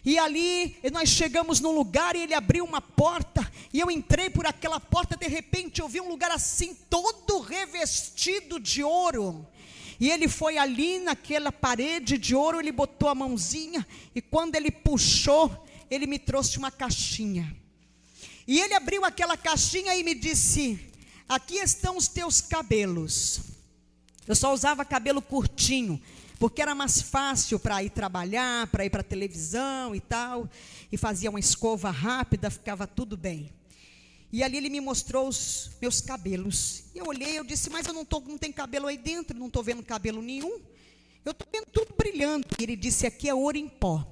E ali nós chegamos num lugar, e ele abriu uma porta, e eu entrei por aquela porta. De repente eu vi um lugar assim, todo revestido de ouro. E ele foi ali naquela parede de ouro, ele botou a mãozinha, e quando ele puxou, ele me trouxe uma caixinha. E ele abriu aquela caixinha e me disse: aqui estão os teus cabelos. Eu só usava cabelo curtinho, porque era mais fácil para ir trabalhar, para ir para a televisão e tal, e fazia uma escova rápida, ficava tudo bem. E ali ele me mostrou os meus cabelos. E eu olhei, eu disse: mas eu não tem cabelo aí dentro, não estou vendo cabelo nenhum. Eu estou vendo tudo brilhando. E ele disse: aqui é ouro em pó.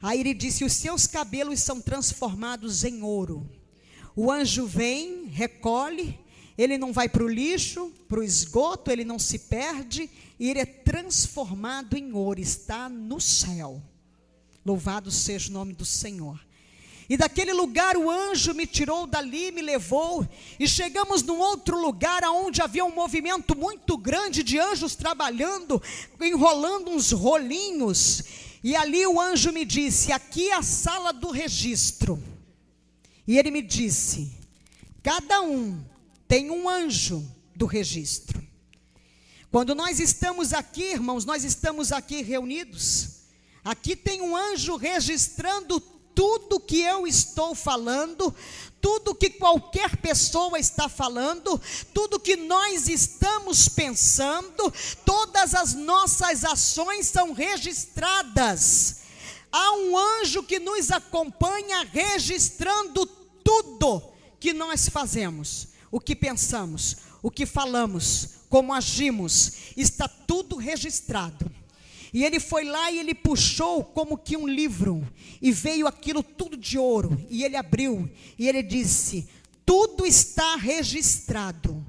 Aí ele disse: os seus cabelos são transformados em ouro. O anjo vem, recolhe, ele não vai para o lixo, para o esgoto, ele não se perde, e ele é transformado em ouro, está no céu. Louvado seja o nome do Senhor. E daquele lugar o anjo me tirou dali, me levou, e chegamos num outro lugar, onde havia um movimento muito grande de anjos trabalhando, enrolando uns rolinhos, e ali o anjo me disse, aqui é a sala do registro, e ele me disse, cada um tem um anjo do registro. Quando nós estamos aqui, irmãos, nós estamos aqui reunidos, aqui tem um anjo registrando tudo que eu estou falando, tudo que qualquer pessoa está falando, tudo que nós estamos pensando, todas as nossas ações são registradas. Há um anjo que nos acompanha registrando tudo que nós fazemos, o que pensamos, o que falamos, como agimos, está tudo registrado. E ele foi lá e ele puxou como que um livro, e veio aquilo tudo de ouro, e ele abriu, e ele disse, tudo está registrado.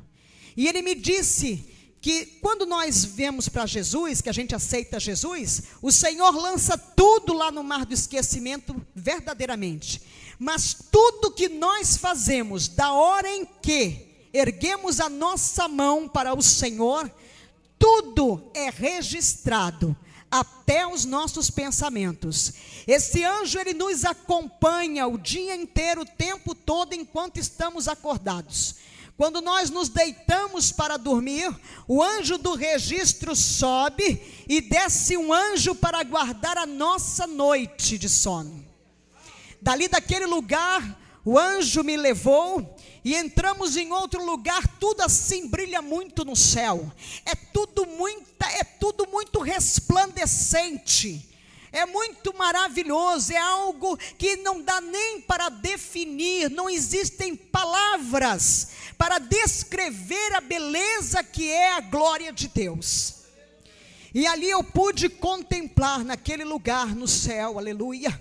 E ele me disse que quando nós viemos para Jesus, que a gente aceita Jesus, o Senhor lança tudo lá no mar do esquecimento verdadeiramente. Mas tudo que nós fazemos, da hora em que erguemos a nossa mão para o Senhor, tudo é registrado, até os nossos pensamentos. Esse anjo, ele nos acompanha o dia inteiro, o tempo todo, enquanto estamos acordados. Quando nós nos deitamos para dormir, o anjo do registro sobe e desce um anjo para guardar a nossa noite de sono. Dali daquele lugar, o anjo me levou e entramos em outro lugar, tudo assim brilha muito no céu, é tudo muito resplandecente, é muito maravilhoso, é algo que não dá nem para definir, não existem palavras para descrever a beleza que é a glória de Deus. E ali eu pude contemplar naquele lugar no céu, aleluia.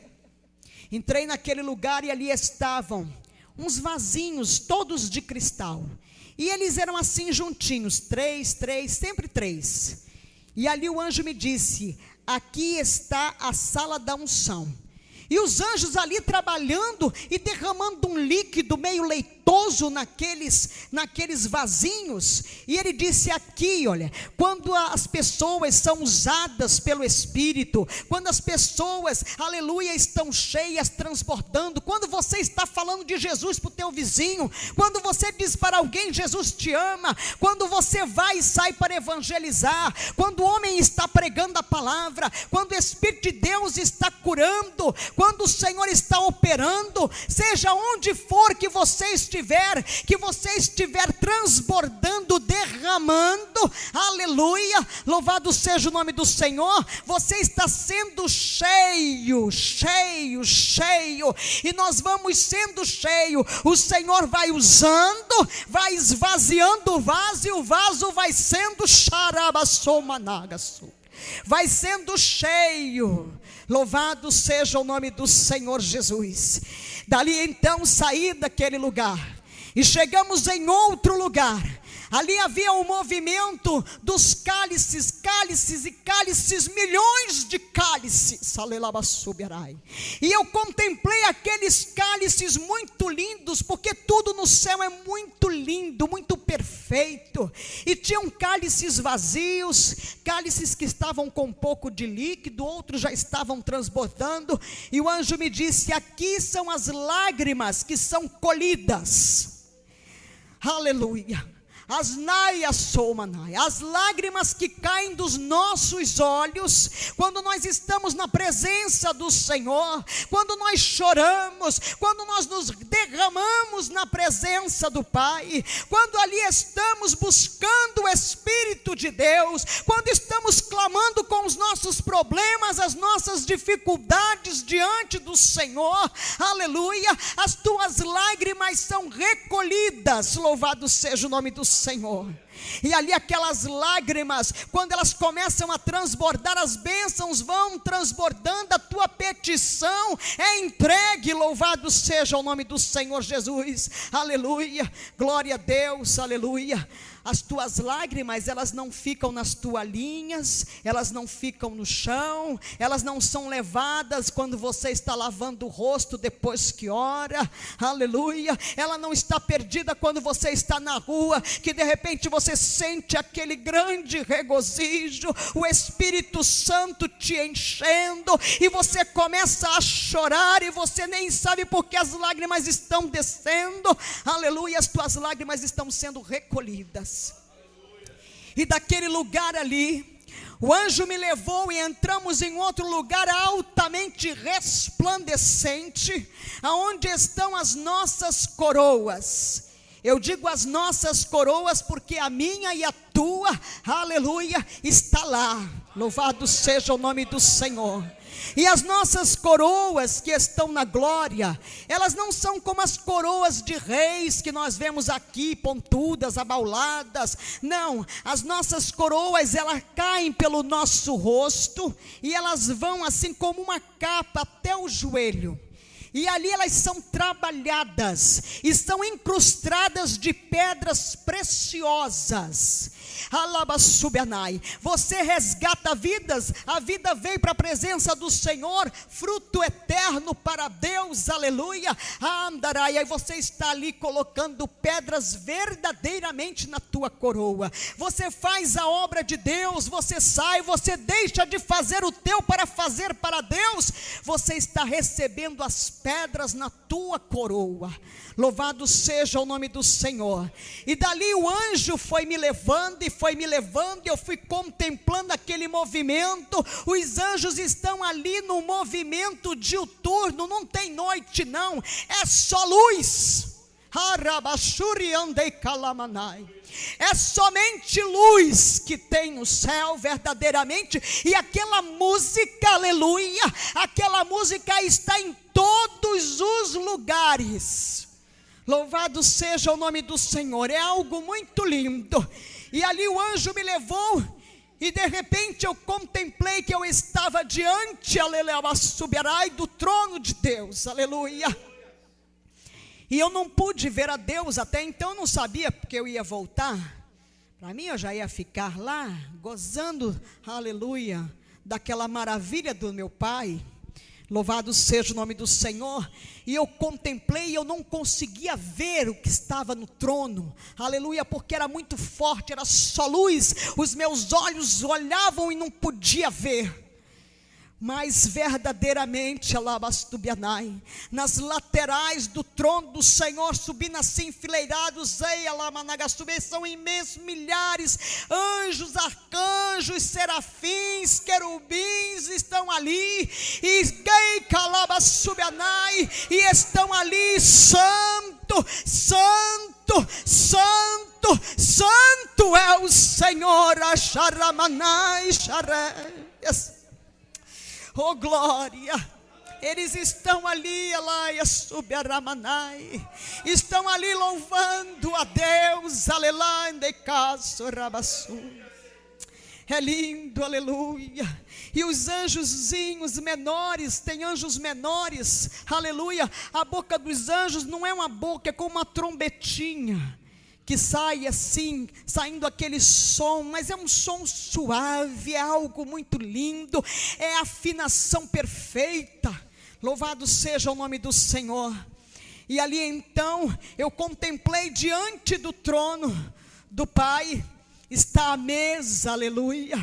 Entrei naquele lugar e ali estavam uns vasinhos, todos de cristal, e eles eram assim juntinhos, três, sempre três. E ali o anjo me disse, aqui está a sala da unção. E os anjos ali trabalhando e derramando um líquido meio leitoso naqueles vasinhos. E ele disse aqui, olha, quando as pessoas são usadas pelo Espírito, quando as pessoas, aleluia, estão cheias, transbordando, quando você está falando de Jesus para o teu vizinho, quando você diz para alguém, Jesus te ama, quando você vai e sai para evangelizar, quando o homem está pregando a palavra, quando o Espírito de Deus está curando, quando o Senhor está operando, seja onde for que você estiver transbordando, derramando, aleluia, louvado seja o nome do Senhor, você está sendo cheio, e nós vamos sendo cheio, o Senhor vai usando, vai esvaziando o vaso, e o vaso vai sendo xarabassomanagassu, vai sendo cheio. Louvado seja o nome do Senhor Jesus. Dali então saí daquele lugar e chegamos em outro lugar. Ali havia um movimento dos cálices, milhões de cálices. E eu contemplei aqueles cálices muito lindos, porque tudo no céu é muito lindo, muito perfeito. E tinham cálices vazios, cálices que estavam com um pouco de líquido, outros já estavam transbordando. E o anjo me disse, aqui são as lágrimas que são colhidas. Aleluia. As lágrimas que caem dos nossos olhos, quando nós estamos na presença do Senhor, quando nós choramos, quando nós nos derramamos na presença do Pai, quando ali estamos buscando o Espírito de de Deus, quando estamos clamando com os nossos problemas, as nossas dificuldades diante do Senhor, aleluia, as tuas lágrimas são recolhidas, louvado seja o nome do Senhor. E ali aquelas lágrimas, quando elas começam a transbordar, as bênçãos vão transbordando, a tua petição é entregue, louvado seja o nome do Senhor Jesus, aleluia, glória a Deus, aleluia. As tuas lágrimas, elas não ficam nas toalhinhas, elas não ficam no chão, elas não são levadas quando você está lavando o rosto depois que ora, aleluia. Ela não está perdida quando você está na rua, que de repente você sente aquele grande regozijo, o Espírito Santo te enchendo, e você começa a chorar, e você nem sabe porque as lágrimas estão descendo, aleluia, as tuas lágrimas estão sendo recolhidas. E daquele lugar ali, o anjo me levou e entramos em outro lugar altamente resplandecente, aonde estão as nossas coroas. Eu digo as nossas coroas porque a minha e a tua, aleluia, está lá. Louvado seja o nome do Senhor. E as nossas coroas que estão na glória, elas não são como as coroas de reis que nós vemos aqui, pontudas, abauladas. Não, as nossas coroas, elas caem pelo nosso rosto, e elas vão assim como uma capa até o joelho. E ali elas são trabalhadas, e são incrustadas de pedras preciosas. Alabassubianai, você resgata vidas, a vida veio para a presença do Senhor, fruto eterno para Deus, aleluia. Andarai, aí você está ali colocando pedras verdadeiramente na tua coroa. Você faz a obra de Deus, você sai, você deixa de fazer o teu para fazer para Deus, você está recebendo as pedras na tua coroa. Louvado seja o nome do Senhor. E dali o anjo foi me levando, e eu fui contemplando aquele movimento. Os anjos estão ali no movimento diuturno, não tem noite não, é só luz. É somente luz que tem no céu verdadeiramente. E aquela música, aleluia, aquela música está em todos os lugares. Louvado seja o nome do Senhor, é algo muito lindo. E ali o anjo me levou, e de repente eu contemplei que eu estava diante, aleluia, do trono de Deus, aleluia. E eu não pude ver a Deus, até então eu não sabia porque eu ia voltar. Para mim eu já ia ficar lá, gozando, aleluia, daquela maravilha do meu Pai. Louvado seja o nome do Senhor. E eu contemplei, e eu não conseguia ver o que estava no trono, aleluia, porque era muito forte, era só luz, os meus olhos olhavam e não podia ver. Mas verdadeiramente, alabastubianai, nas laterais do trono do Senhor, subindo assim enfileirados, são imensos, milhares, anjos, arcanjos, serafins, querubins estão ali, e estão ali, santo, santo, santo, santo é o Senhor, Acharamanai, Xareias. Oh glória, eles estão ali, estão ali louvando a Deus, é lindo, aleluia. E os anjozinhos menores, tem anjos menores, aleluia. A boca dos anjos não é uma boca, é como uma trombetinha, que sai assim, saindo aquele som, mas é um som suave, é algo muito lindo, é a afinação perfeita. Louvado seja o nome do Senhor. E ali então, eu contemplei diante do trono do Pai, está a mesa, aleluia,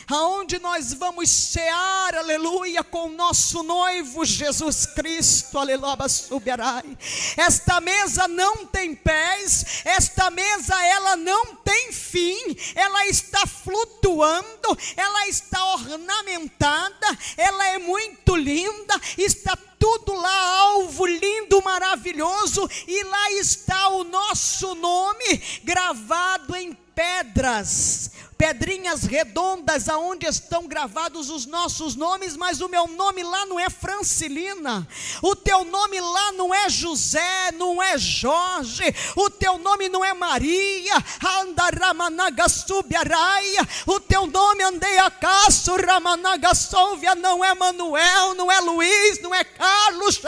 aonde nós vamos cear, aleluia, com o nosso noivo Jesus Cristo, aleluia, subiarai. Esta mesa não tem pés, esta mesa ela não tem fim, ela está flutuando, ela está ornamentada, ela é muito linda, está tudo lá, alvo lindo, maravilhoso, e lá está o nosso nome gravado em pedras pedrinhas redondas aonde estão gravados os nossos nomes, mas o meu nome lá não é Francilina, o teu nome lá não é José, não é Jorge, o teu nome não é Maria, o teu nome Andeiacaço, Ramanagassolvia, não é Manuel, não é Luiz, não é Carlos,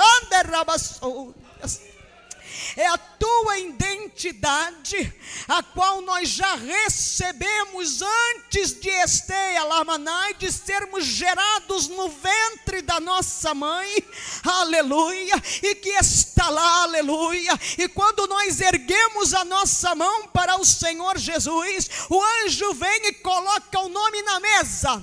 é a tua identidade, a qual nós já recebemos antes de Esteia Lamanai, de sermos gerados no ventre da nossa mãe, aleluia, e que está lá, aleluia. E quando nós erguemos a nossa mão para o Senhor Jesus, o anjo vem e coloca o nome na mesa.